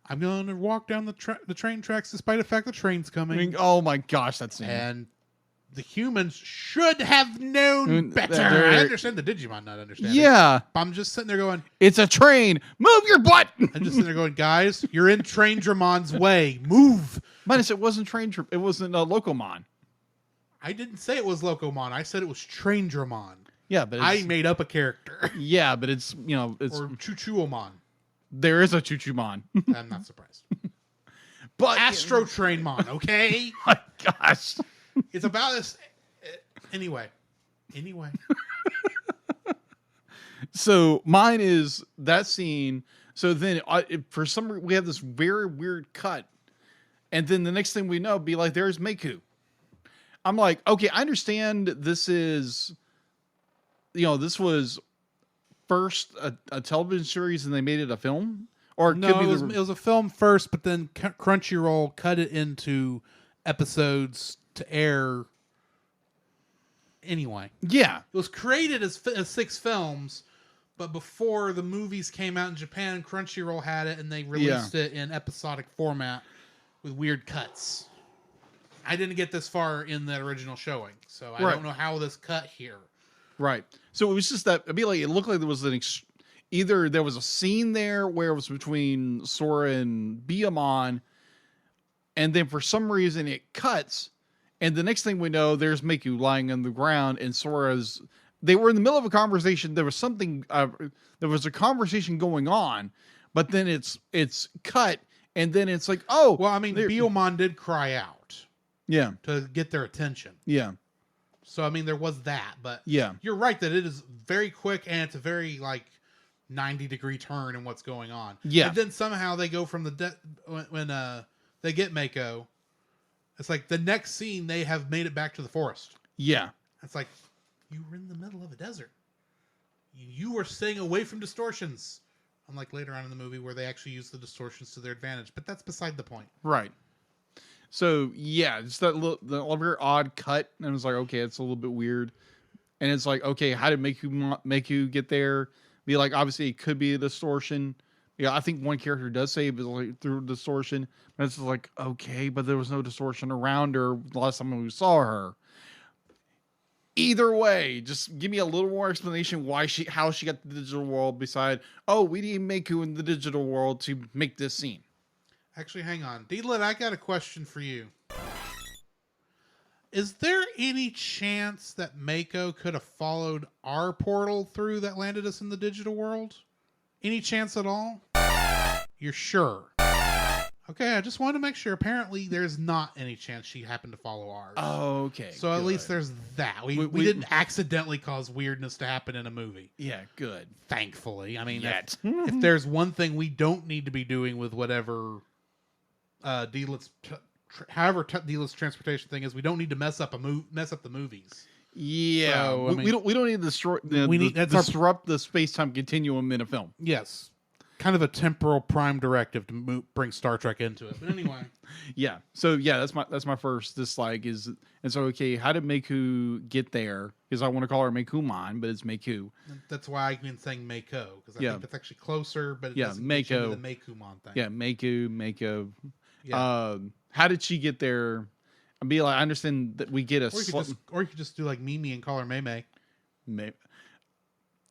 I'm going to walk down the train tracks despite the fact the train's coming. Oh my gosh, that scene. And the humans should have known better. I understand the Digimon not understanding. Yeah. But I'm just sitting there going, it's a train. Move your butt. I'm just sitting there going, guys, you're in Train Dramon's way. Move. Minus it wasn't it wasn't Locomon. I didn't say it was Locomon. I said it was Train Dramon. Yeah, but I made up a character. Yeah, but it's it's or Choo-Choo-Omon. There is a Choo-Choo-Mon. I'm not surprised. But Astro Train Mon, okay? My gosh. It's about this. Anyway. So mine is that scene. So then for some reason we have this very weird cut. And then the next thing we know, be like, there's Meku. I'm like, okay, I understand this is, this was first a television series and they made it a film. Or it was a film first, but then Crunchyroll cut it into episodes to air. Anyway. Yeah. It was created as 6 films, but before the movies came out in Japan, Crunchyroll had it and they released it in episodic format with weird cuts. I didn't get this far in the original showing, so I don't know how this cut here. Right. So it was just that, it looked like there was either there was a scene there where it was between Sora and Beomon, and then for some reason it cuts, and the next thing we know, there's Miku lying on the ground, and they were in the middle of a conversation. There was something, there was a conversation going on, but then it's cut, and then it's like, oh. Well, I mean, Beomon did cry out. Yeah. To get their attention. Yeah. So, I mean, there was that, but yeah, you're right that it is very quick and it's a very 90-degree turn in what's going on. Yeah. And then somehow they go from when they get Mako, it's like the next scene they have made it back to the forest. Yeah. It's like, you were in the middle of a desert. You were staying away from distortions. Unlike later on in the movie where they actually use the distortions to their advantage. But that's beside the point. Right. So, yeah, just the very odd cut. And it was like, okay, it's a little bit weird. And it's like, okay, how did Meku get there? Be like, obviously, it could be a distortion. Yeah, I think one character does say it was through distortion. But it's like, okay, but there was no distortion around her the last time we saw her. Either way, just give me a little more explanation how she got to the digital world beside, we need Meku in the digital world to make this scene. Actually, hang on. D-Lit, I got a question for you. Is there any chance that Mako could have followed our portal through that landed us in the digital world? Any chance at all? You're sure? Okay, I just wanted to make sure. Apparently, there's not any chance she happened to follow ours. Okay. So at least there's that. We didn't accidentally cause weirdness to happen in a movie. Yeah, good. Thankfully. I mean, Yet. if there's one thing we don't need to be doing with whatever D-list transportation thing is, we don't need to mess up the movies. Yeah, So, I mean, we don't need to disrupt the space time continuum in a film. Yes, kind of a temporal prime directive to bring Star Trek into it. But anyway, Yeah. So yeah, that's my first dislike is, and so okay, how did Meiku get there? Because I want to call her Meikumon, but it's Meiku. that's why I've been saying Mako, because I think that's actually closer, but it doesn't Mako. get you into the Meikumon thing. Yeah, Mako. Yeah. How did she get there? I'd be like, I understand that we get a. Or you could just do like Mimi and call her Mei Mei.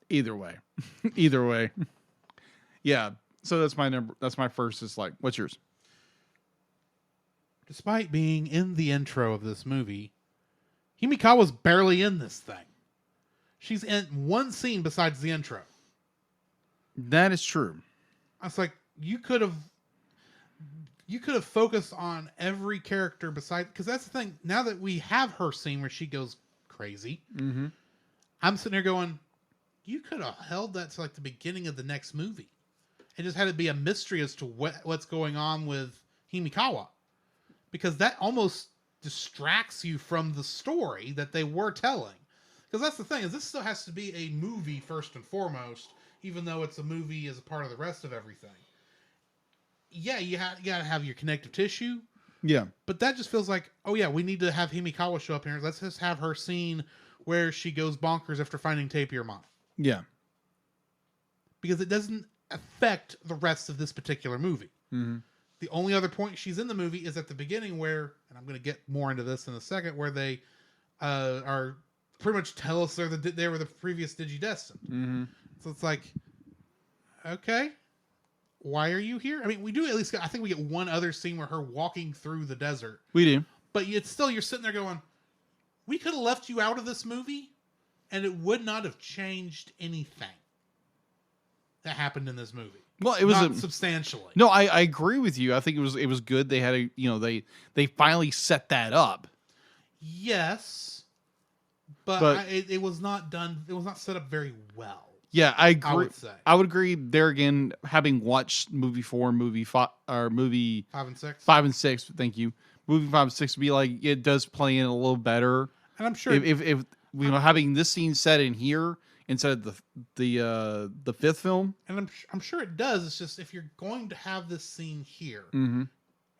Either way, either way. Yeah. So that's my number. That's my first dislike. What's yours? Despite being in the intro of this movie, Himikawa's barely in this thing. She's in one scene besides the intro. That is true. I was like, you could have focused on every character beside, because that's the thing. Now that we have her scene where she goes crazy, I'm sitting there going, you could have held that to like the beginning of the next movie, and just had it be a mystery as to what's going on with Himikawa, because that almost distracts you from the story that they were telling. Because that's the thing, is this still has to be a movie first and foremost, even though it's a movie as a part of the rest of everything. Yeah, you got to have your connective tissue. Yeah. But that just feels like, oh yeah, we need to have Himikawa show up here. Let's just have her scene where she goes bonkers after finding Tapirmon. Yeah. Because it doesn't affect the rest of this particular movie. Mm-hmm. The only other point she's in the movie is at the beginning where, and I'm going to get more into this in a second, where they are pretty much tell us they were the previous Digidestined. Mm-hmm. So it's like, okay, why are you here? I mean, we do at least I think we get one other scene where her walking through the desert. We do. But it's still, you're sitting there going, we could have left you out of this movie and it would not have changed anything that happened in this movie. Well, it was not substantially. No, I agree with you. I think it was good. They had they finally set that up. Yes, but it was not done. It was not set up very well. Yeah, I agree. I would say. I would agree there again. Having watched movie 4, movie 5, or movie 5 and 6, 5 and 6. Thank you. Movie 5 and 6 would be like it does play in a little better. And I'm sure if having this scene set in here instead of the fifth film. And I'm sure it does. It's just if you're going to have this scene here,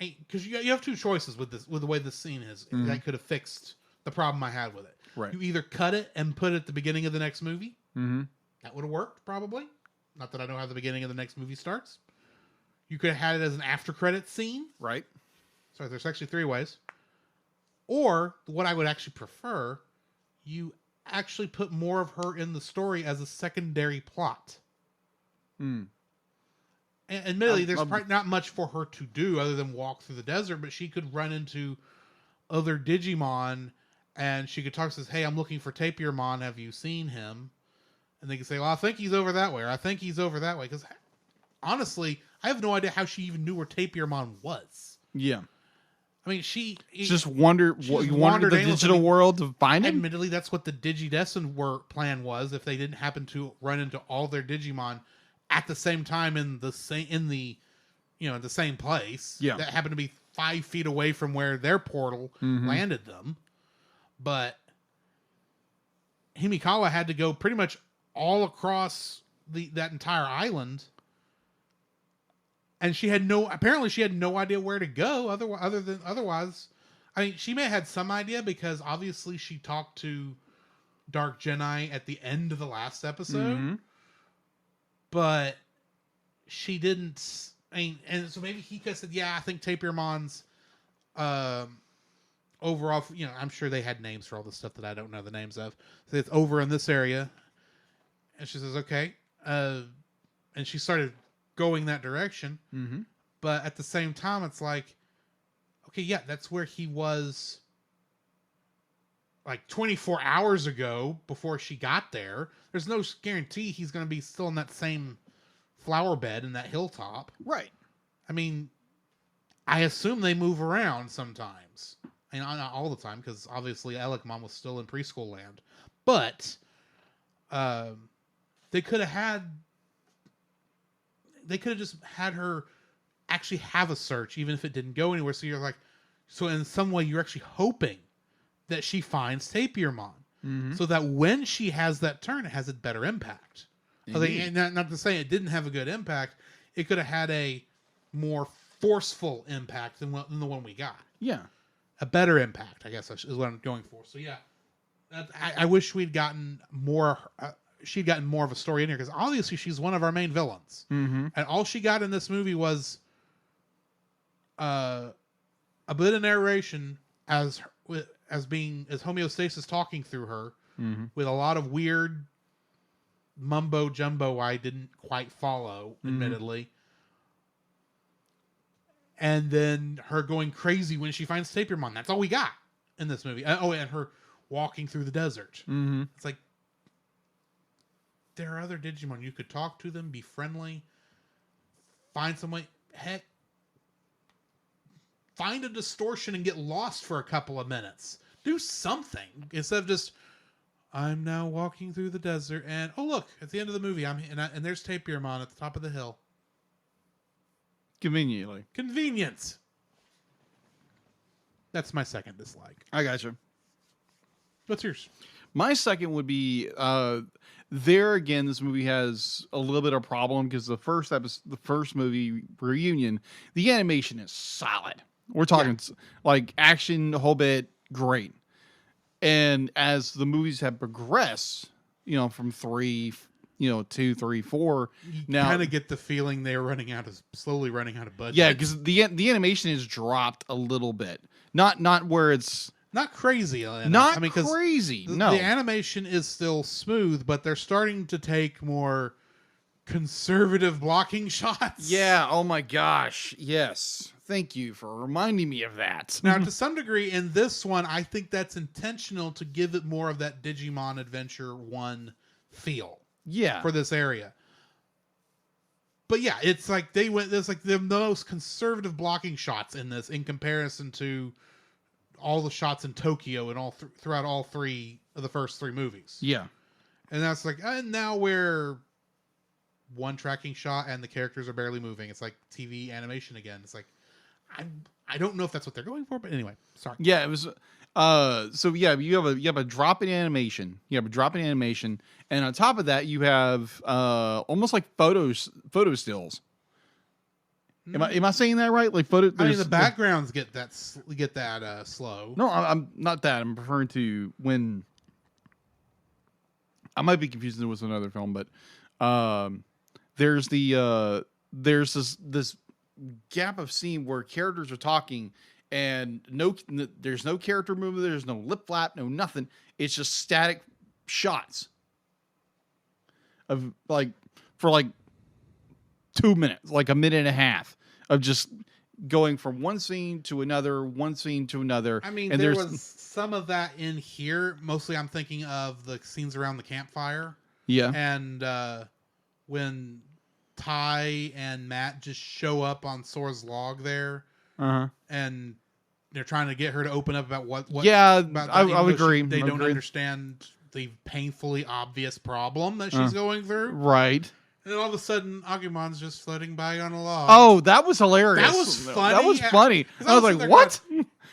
because you have two choices with the way this scene is, that could have fixed the problem I had with it. Right. You either cut it and put it at the beginning of the next movie. Mm-hmm. That would have worked probably. Not that I know how the beginning of the next movie starts. You could have had it as an after credit scene. Right. So there's actually 3 ways. Or what I would actually prefer, you actually put more of her in the story as a secondary plot. And admittedly, there's probably not much for her to do other than walk through the desert, but she could run into other Digimon and she could talk, says, hey, I'm looking for Tapirmon. Have you seen him? And they can say, well, I think he's over that way, or I think he's over that way. Because honestly, I have no idea how she even knew where Tapirmon was. Yeah. I mean, she just wandered the digital world to find him. Admittedly, that's what the Digidestined plan was. If they didn't happen to run into all their Digimon at the same time in the same place, that happened to be 5 feet away from where their portal landed them. But Himikawa had to go pretty much all across that entire island. And she had no idea where to go otherwise. I mean, she may have had some idea because obviously she talked to Dark Jedi at the end of the last episode. But she didn't. I mean, and so maybe he could have said, yeah, I think Tapirmon's overall, I'm sure they had names for all the stuff that I don't know the names of. So it's over in this area. And she says, okay. And she started going that direction. But at the same time, it's like, okay, yeah, that's where he was like 24 hours ago before she got there. There's no guarantee he's going to be still in that same flower bed in that hilltop. Right. I mean, I assume they move around sometimes. And not all the time, because obviously Elecmon was still in preschool land. But they could have just had her actually have a search, even if it didn't go anywhere. So you're like, so in some way, you're actually hoping that she finds Tapirmon. Mm-hmm. So that when she has that turn, it has a better impact. Not to say it didn't have a good impact. It could have had a more forceful impact than the one we got. Yeah. A better impact, I guess, is what I'm going for. So yeah, I wish we'd gotten more. She'd gotten more of a story in here, because obviously she's one of our main villains, and all she got in this movie was a bit of narration as homeostasis talking through her, with a lot of weird mumbo jumbo I didn't quite follow, admittedly. And then her going crazy when she finds Tapirmon. That's all we got in this movie. Oh, and her walking through the desert. Mm-hmm. It's like, there are other Digimon. You could talk to them, be friendly, find some way. Heck, find a distortion and get lost for a couple of minutes. Do something instead of just, I'm now walking through the desert, and oh look, at the end of the movie, and there's Tapirmon at the top of the hill. Conveniently. Convenience. That's my second dislike. I gotcha. What's yours? My second would be there again. This movie has a little bit of problem because the first movie Reunion, the animation is solid. We're talking like action, the whole bit, great. And as the movies have progressed, from 3, 2, 3, 4, You now kind of get the feeling they're slowly running out of budget. yeah, because the animation has dropped a little bit. Not where it's not crazy enough. not crazy. No, the animation is still smooth, but they're starting to take more conservative blocking shots. Yeah. Oh my gosh. Yes. Thank you for reminding me of that. Now, to some degree, in this one, I think that's intentional to give it more of that Digimon Adventure 1 feel. Yeah. For this area. But yeah, it's like there's like the most conservative blocking shots in this in comparison to all the shots in Tokyo and all throughout all 3 of the first 3 movies. Yeah. And that's like, and now we're one tracking shot and the characters are barely moving. It's like TV animation again. It's like, I don't know if that's what they're going for, but anyway, sorry. Yeah, it was. So yeah, you have a drop in animation. You have a drop in animation, and on top of that, you have almost like photo stills. Am I saying that right? Like photo. I mean, the backgrounds get that slow. No, I'm not that. I'm referring to when. I might be confusing it with another film, but there's this gap of scene where characters are talking and there's no character movement, there's no lip flap, no nothing. It's just static shots of for 2 minutes, like a minute and a half of just going from one scene to another. I mean, and there was some of that in here. Mostly I'm thinking of the scenes around the campfire. Yeah. And when Ty and Matt just show up on Sora's log there, and they're trying to get her to open up about what. Yeah, about I would agree. They don't understand the painfully obvious problem that she's going through. Right. And then all of a sudden, Agumon's just floating by on a log. Oh, that was hilarious. That was funny. That was funny. I was like, what?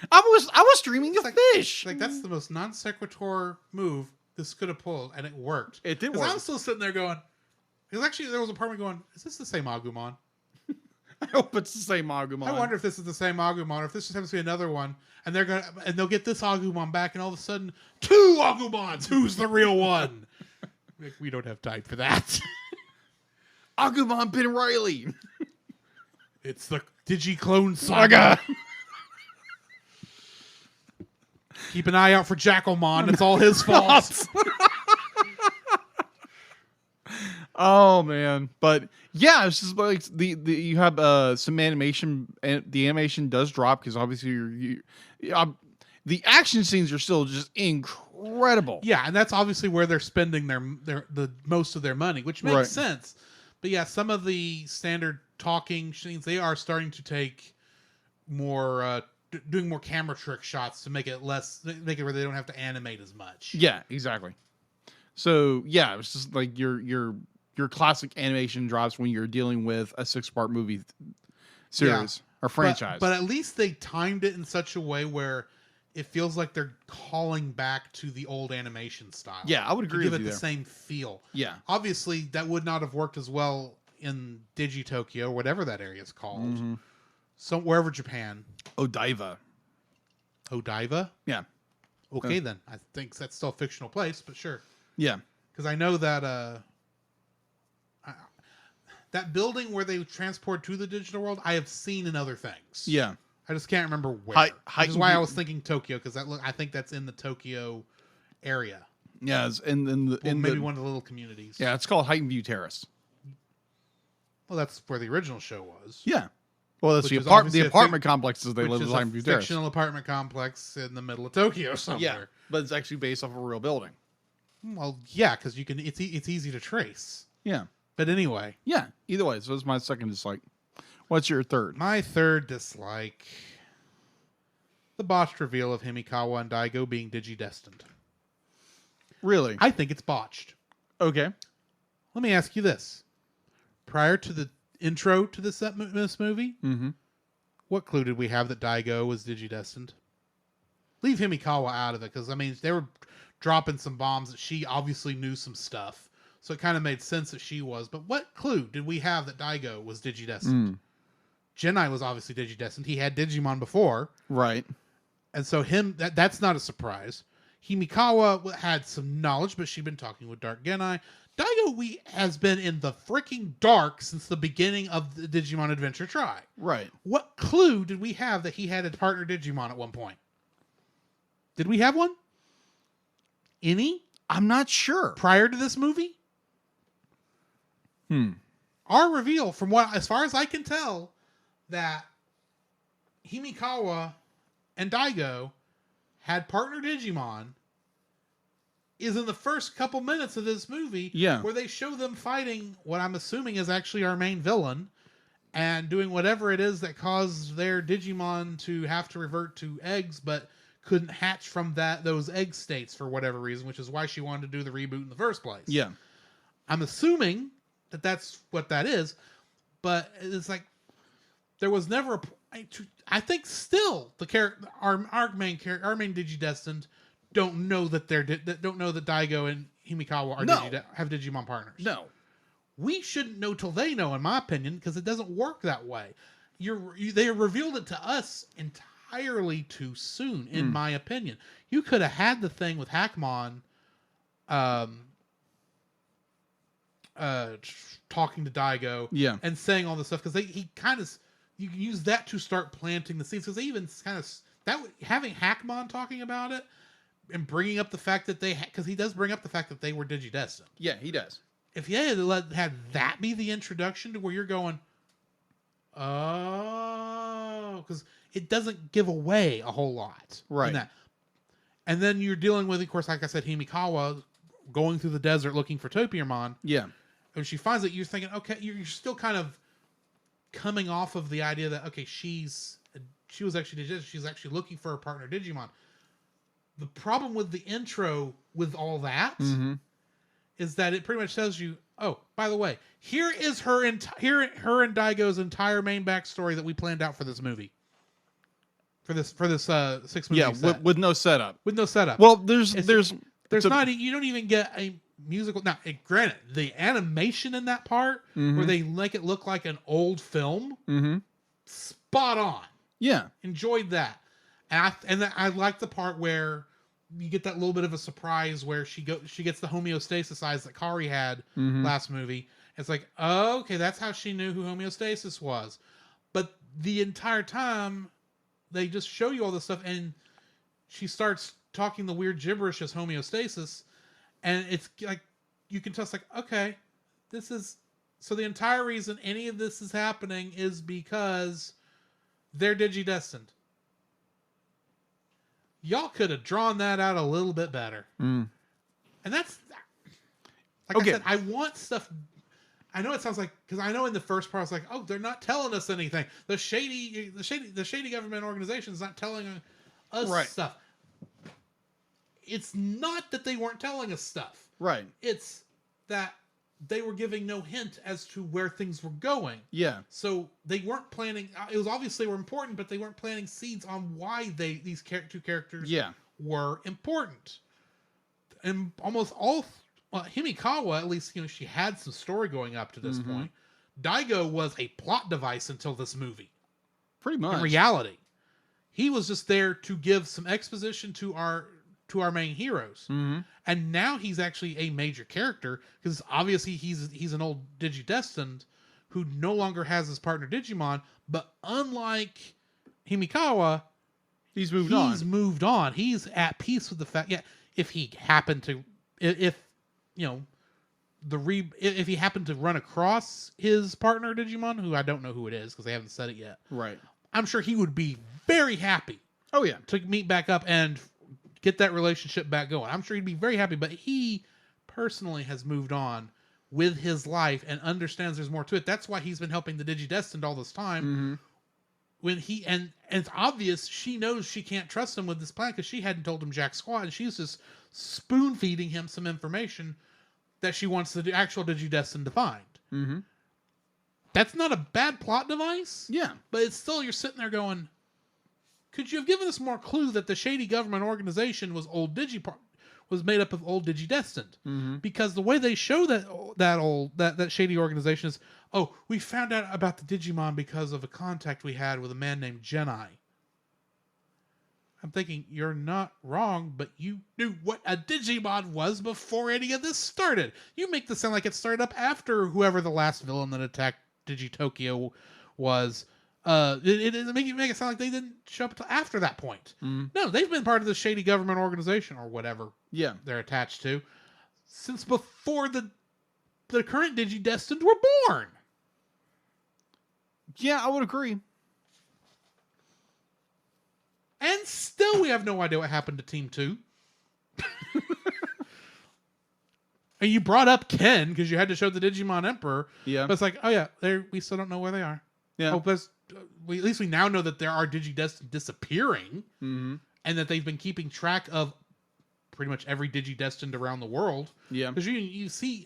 I was streaming a fish. Like, that's the most non sequitur move this could have pulled, and it worked. It did work. I was still sitting there going, because actually there was a part of me going, is this the same Agumon? I hope it's the same Agumon. I wonder if this is the same Agumon, or if this just happens to be another one, and they'll get this Agumon back, and all of a sudden, 2 Agumons. Who's the real one? We don't have time for that. Agumon Ben Riley. It's the Digi-Clone Saga. Keep an eye out for Jackalmon. It's all his fault. Oh man, but yeah, it's just like you have some animation, and the animation does drop because obviously the action scenes are still just incredible. Yeah, and that's obviously where they're spending the most of their money, which makes sense. But yeah, some of the standard talking scenes, they are starting to take more doing more camera trick shots to make it where they don't have to animate as much. Yeah, exactly. So yeah, it was just like your classic animation drops when you're dealing with a 6-part movie series or franchise. But at least they timed it in such a way where it feels like they're calling back to the old animation style. Yeah, I would agree to give with it you the there. same feel. Yeah. Obviously, that would not have worked as well in Digi-Tokyo, whatever that area is called. Mm-hmm. So wherever Japan. Odaiba. Odaiba? Yeah. Okay, then. I think that's still a fictional place, but sure. Yeah. Because I know that that building where they transport to the digital world, I have seen in other things. Yeah. I just can't remember where. Which is why I was thinking Tokyo, because I think that's in the Tokyo area. Yeah, it's in maybe one of the little communities. Yeah, it's called Heighton View Terrace. Well, that's where the original show was. Yeah. Well, that's Which the apartment complexes they live in Heighton View Terrace. Fictional apartment complex in the middle of Tokyo somewhere. Yeah, but it's actually based off of a real building. Well, yeah, because you can. It's easy to trace. Yeah. But anyway. Yeah. Either way, so that's my second dislike. What's your third? My third dislike: the botched reveal of Himikawa and Daigo being digidestined. Really? I think it's botched. Okay. Let me ask you this: prior to the intro to this movie, what clue did we have that Daigo was digidestined? Leave Himikawa out of it, because I mean they were dropping some bombs that she obviously knew some stuff, so it kind of made sense that she was. But what clue did we have that Daigo was digidestined? Genai was obviously digidestined. He had Digimon before, right? And so that's not a surprise. Himikawa had some knowledge, but she'd been talking with Dark Genai. Daigo has been in the freaking dark since the beginning of the Digimon Adventure Tri. Right. What clue did we have that he had a partner Digimon at one point? Did we have one? Any? I'm not sure. Prior to this movie? Our reveal, as far as I can tell, that Himikawa and Daigo had partner Digimon is in the first couple minutes of this movie, where they show them fighting what I'm assuming is actually our main villain and doing whatever it is that caused their Digimon to have to revert to eggs, but couldn't hatch from those egg states for whatever reason, which is why she wanted to do the reboot in the first place. Yeah. I'm assuming that that's what that is, but it's like there was never I think still the character, our main Digidestined, don't know that Daigo and Himikawa have Digimon partners. No, we shouldn't know till they know, in my opinion, because it doesn't work that way. They revealed it to us entirely too soon, in my opinion. You could have had the thing with Hackmon, talking to Daigo, and saying all this stuff, because he kind of, you can use that to start planting the seeds, because they even kind of having Hackmon talking about it and bringing up the fact that because he does bring up the fact that they were digidestined. Yeah, he does. If you had that be the introduction to where you're going, oh, because it doesn't give away a whole lot, right? In that. And then you're dealing with, of course, like I said, Himikawa going through the desert looking for Topiarmon. Yeah. And she finds it, you're thinking, okay, you're still kind of coming off of the idea that, okay, she was actually digidestined. She's actually looking for her partner Digimon. The problem with the intro with all that is that it pretty much tells you, oh, by the way, here is her and Daigo's entire main backstory that we planned out for this movie. For this 6 movie set. with no setup. With no setup. Well, there's not, you don't even get a musical. Now, granted, the animation in that part where they make it look like an old film, spot on. Yeah, enjoyed that, and I like the part where you get that little bit of a surprise where she gets the homeostasis eyes that Kari had last movie. It's like, oh, okay, that's how she knew who homeostasis was. But the entire time, they just show you all this stuff, and she starts talking the weird gibberish as homeostasis, and it's like you can tell it's like, okay, this is so the entire reason any of this is happening is because they're digidestined. Y'all could have drawn that out a little bit better. And that's like I said, I want stuff. I know it sounds like, because I know in the first part I was like, oh, they're not telling us anything. The shady government organization is not telling us Right. stuff. It's not that they weren't telling us stuff. Right. It's that they were giving no hint as to where things were going. Yeah. So they weren't planting. It was obviously were important, but they weren't planting seeds on why these two characters were important. And almost all Himikawa, at least she had some story going up to this point. Daigo was a plot device until this movie. Pretty much. In reality, he was just there to give some exposition to our main heroes. And now he's actually a major character because obviously he's an old Digidestined who no longer has his partner Digimon, but unlike Himikawa, he's moved on. He's at peace with the fact if he happened to if he happened to run across his partner Digimon, who I don't know who it is because they haven't said it yet. Right. I'm sure he would be very happy. Oh yeah. To meet back up and get that relationship back going. I'm sure he'd be very happy, but he personally has moved on with his life and understands there's more to it. That's why he's been helping the Digidestined all this time. When and it's obvious she knows she can't trust him with this plan because she hadn't told him jack squat, and she's just spoon feeding him some information that she wants the actual Digidestined to find. That's not a bad plot device. Yeah. But it's still, you're sitting there going, could you have given us more clue that the shady government organization was was made up of old Digidestined? Because the way they show that shady organization is, oh, we found out about the Digimon because of a contact we had with a man named Genai. I'm thinking, you're not wrong, but you knew what a Digimon was before any of this started. You make this sound like it started up after whoever the last villain that attacked Digitokyo was. It make it sound like they didn't show up until after that point. No, they've been part of the shady government organization or whatever they're attached to since before the current Digidestined were born. Yeah, I would agree. And still we have no idea what happened to Team 2. And you brought up Ken because you had to show the Digimon Emperor. Yeah. But it's like, oh yeah, we still don't know where they are. Yeah. Oh, at least we now know that there are Digidestined disappearing, and that they've been keeping track of pretty much every Digidestined around the world. Yeah, because you see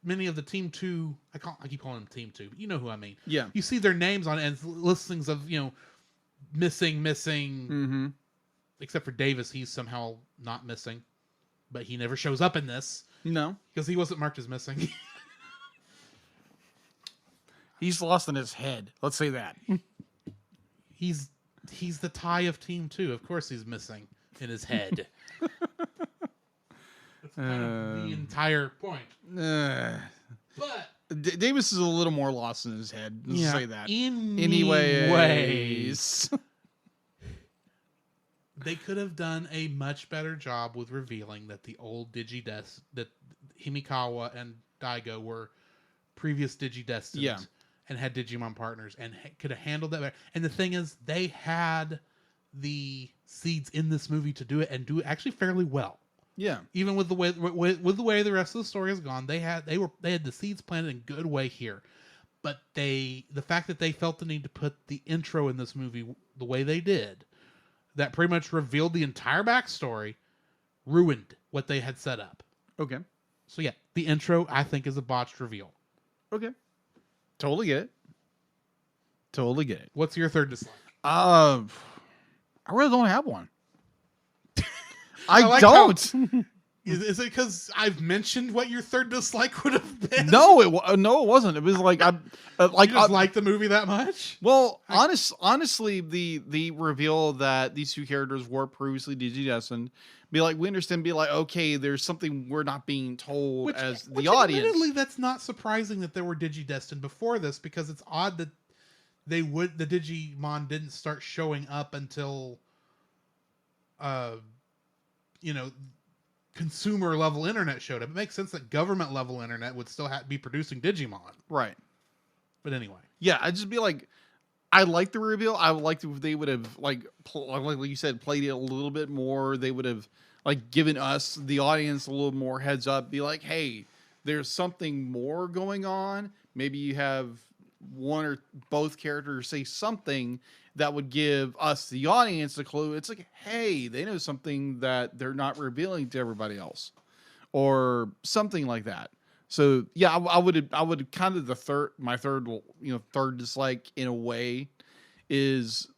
many of the Team 2. I keep calling them Team 2, but you know who I mean. Yeah, you see their names on it and listings of missing. Except for Davis, he's somehow not missing, but he never shows up in this. No, because he wasn't marked as missing. He's lost in his head. Let's say that. He's the tie of Team 2. Of course he's missing in his head. That's kind of the entire point. But Davis is a little more lost in his head. Let's say that. Anyways. They could have done a much better job with revealing that the old that Himikawa and Daigo were previous Digidestined. Yeah. And had Digimon partners and could have handled that better. And the thing is, they had the seeds in this movie to do it and do it actually fairly well. Yeah. Even with the way the rest of the story has gone, they had the seeds planted in a good way here. But the fact that they felt the need to put the intro in this movie the way they did, that pretty much revealed the entire backstory, ruined what they had set up. Okay. So yeah, the intro I think is a botched reveal. Okay. Totally get it. What's your third dislike? I really don't have one. I don't. Is it because I've mentioned what your third dislike would have been? No, it wasn't. It was like I you just like the movie that much. Well, honestly, the reveal that these two characters were previously Digidestined, we understand. Be like, okay, there's something we're not being told as the audience. Admittedly, that's not surprising that there were Digidestined before this, because it's odd that the Digimon didn't start showing up until, consumer level internet showed up. It makes sense that government level internet would still be producing Digimon. Right. But anyway. Yeah, I'd just be like, I like the reveal. I would like if they would have like you said, played it a little bit more. They would have given us, the audience, a little more heads up. Be like, hey, there's something more going on. Maybe you have one or both characters say something that would give us, the audience, a clue. It's like, hey, they know something that they're not revealing to everybody else, or something like that. So yeah, I would kind of my third dislike in a way is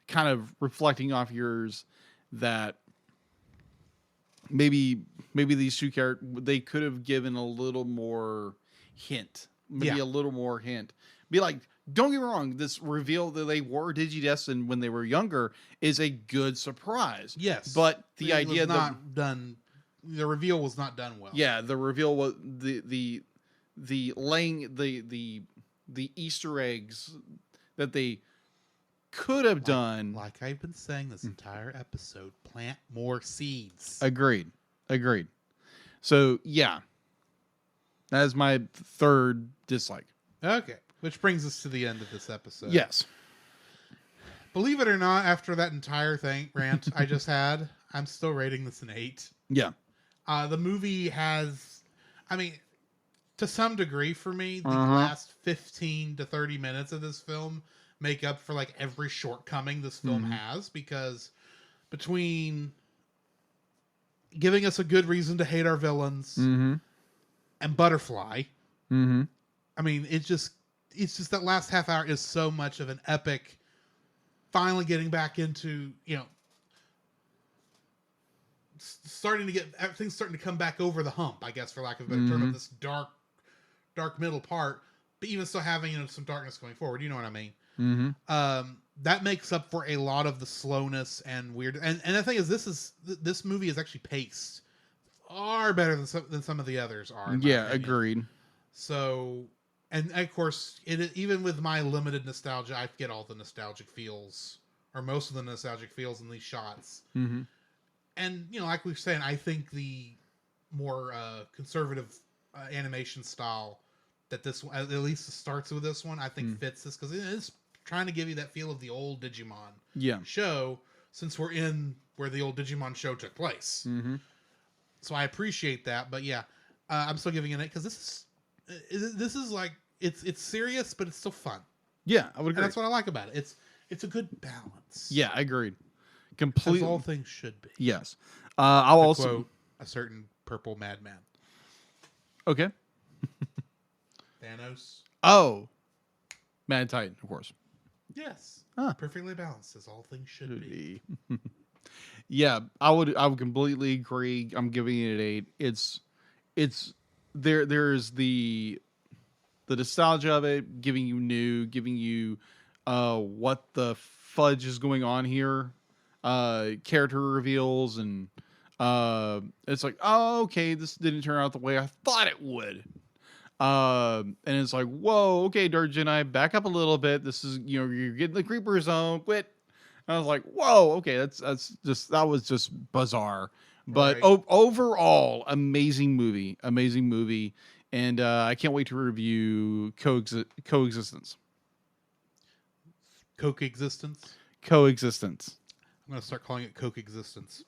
kind of reflecting off yours, that maybe these two characters, they could have given a little more hint, maybe Yeah. a little more hint. Be like, don't get me wrong, this reveal that they were Digidestined when they were younger is a good surprise. Yes. But the It idea was that not done. The reveal was not done well. yeah, the reveal was the laying the Easter eggs that they could have done. Like I've been saying this entire episode, plant more seeds. Agreed. So yeah, that is my third dislike. Okay. Which brings us to the end of this episode. Yes. Believe it or not, after that entire rant I just had, I'm still rating this an 8. Yeah. The movie has, I mean, to some degree for me, the Uh-huh. last 15 to 30 minutes of this film make up for like every shortcoming this film has, because between giving us a good reason to hate our villains and Butterfly, I mean, it's just that last half hour is so much of an epic, finally getting back into, starting to get everything's starting to come back over the hump, I guess, for lack of a better term, of this dark middle part, but even still having some darkness going forward. You know what I mean? That makes up for a lot of the slowness and weird. And the thing is, this movie is actually paced far better than some of the others are. Yeah, agreed. So, and of course, even with my limited nostalgia, I get all the nostalgic feels, or most of the nostalgic feels in these shots. And, like we were saying, I think the more conservative animation style that this one, at least starts with this one, I think fits this, because it is trying to give you that feel of the old Digimon show, since we're in where the old Digimon show took place. So I appreciate that, but yeah, I'm still giving it because this is like, it's serious, but it's still fun. Yeah, I would agree. And that's what I like about it. It's a good balance. Yeah, agreed. Completely. As all things should be. Yes. I'll To also quote a certain purple madman. Okay. Thanos. Oh, Mad Titan, of course. Yes. Huh. Perfectly balanced, as all things should be. Yeah, I would completely agree. I'm giving it an 8. It's there's the nostalgia of it, giving you what the fudge is going on here, character reveals, and it's like, oh, okay, this didn't turn out the way I thought it would. And it's like, whoa, okay, Dark Jedi, back up a little bit. This is, you're getting the creeper zone. Quit. And I was like, whoa, okay, that was just bizarre. But Right. Overall, amazing movie, and I can't wait to review Coexistence. Coke existence. Coexistence. I'm going to start calling it Coke existence.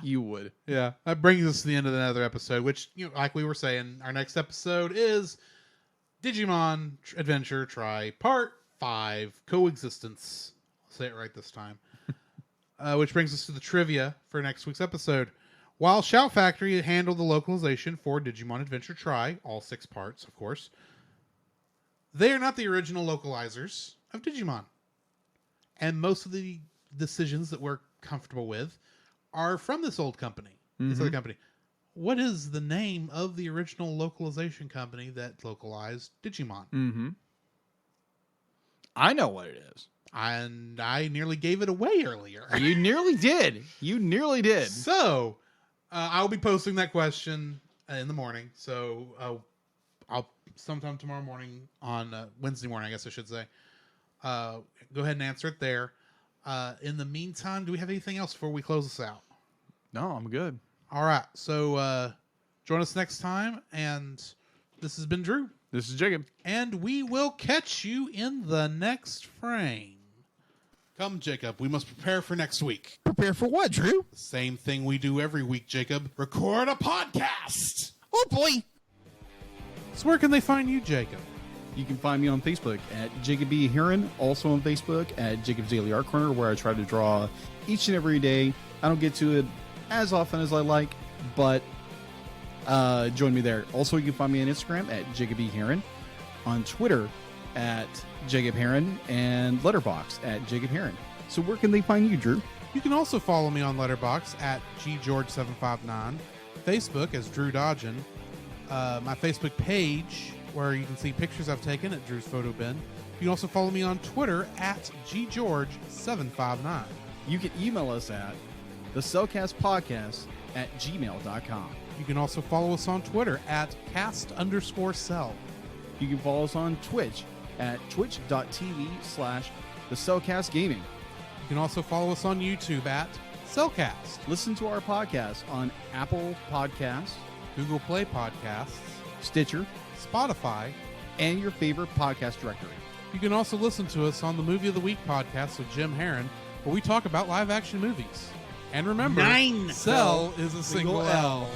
You would. Yeah. That brings us to the end of another episode, which, like we were saying, our next episode is Digimon Adventure Tri Part 5, Coexistence. I'll say it right this time. Which brings us to the trivia for next week's episode. While Shout Factory handled the localization for Digimon Adventure Tri, all 6 parts, of course, they are not the original localizers of Digimon. And most of the decisions that we're comfortable with are from this old company, this other company. What is the name of the original localization company that localized Digimon? I know what it is. And I nearly gave it away earlier. You nearly did. So, I'll be posting that question in the morning. So, I'll sometime tomorrow morning on Wednesday morning, I guess I should say. Go ahead and answer it there. In the meantime, do we have anything else before we close this out? No, I'm good. All right. So, join us next time. And this has been Drew. This is Jacob. And we will catch you in the next frame. Come, Jacob. We must prepare for next week. Prepare for what, Drew? The same thing we do every week, Jacob. Record a podcast. Oh, boy. So where can they find you, Jacob? You can find me on Facebook at Jacob B. Heron, also on Facebook at Jacob's Daily Art Corner, where I try to draw each and every day. I don't get to it as often as I like, but join me there. Also, you can find me on Instagram at Jacob B. Heron, on Twitter at Jacob Heron, and Letterboxd at Jacob Heron. So where can they find you, Drew? You can also follow me on Letterboxd at ggeorge759, Facebook as Drew Dodgen, my Facebook page where you can see pictures I've taken at Drew's Photo Bin. You can also follow me on Twitter at ggeorge759. You can email us at thecellcastpodcast@gmail.com. You can also follow us on Twitter at cast_cell. You can follow us on Twitch at twitch.tv/thecellcastgaming. You can also follow us on YouTube at Cellcast, Listen to our podcast on Apple Podcasts, Google Play Podcasts, Stitcher, Spotify, and your favorite podcast directory. You can also listen to us on the Movie of the Week podcast with Jim Heron, where we talk about live action movies. And remember, 9 Cell is a single L.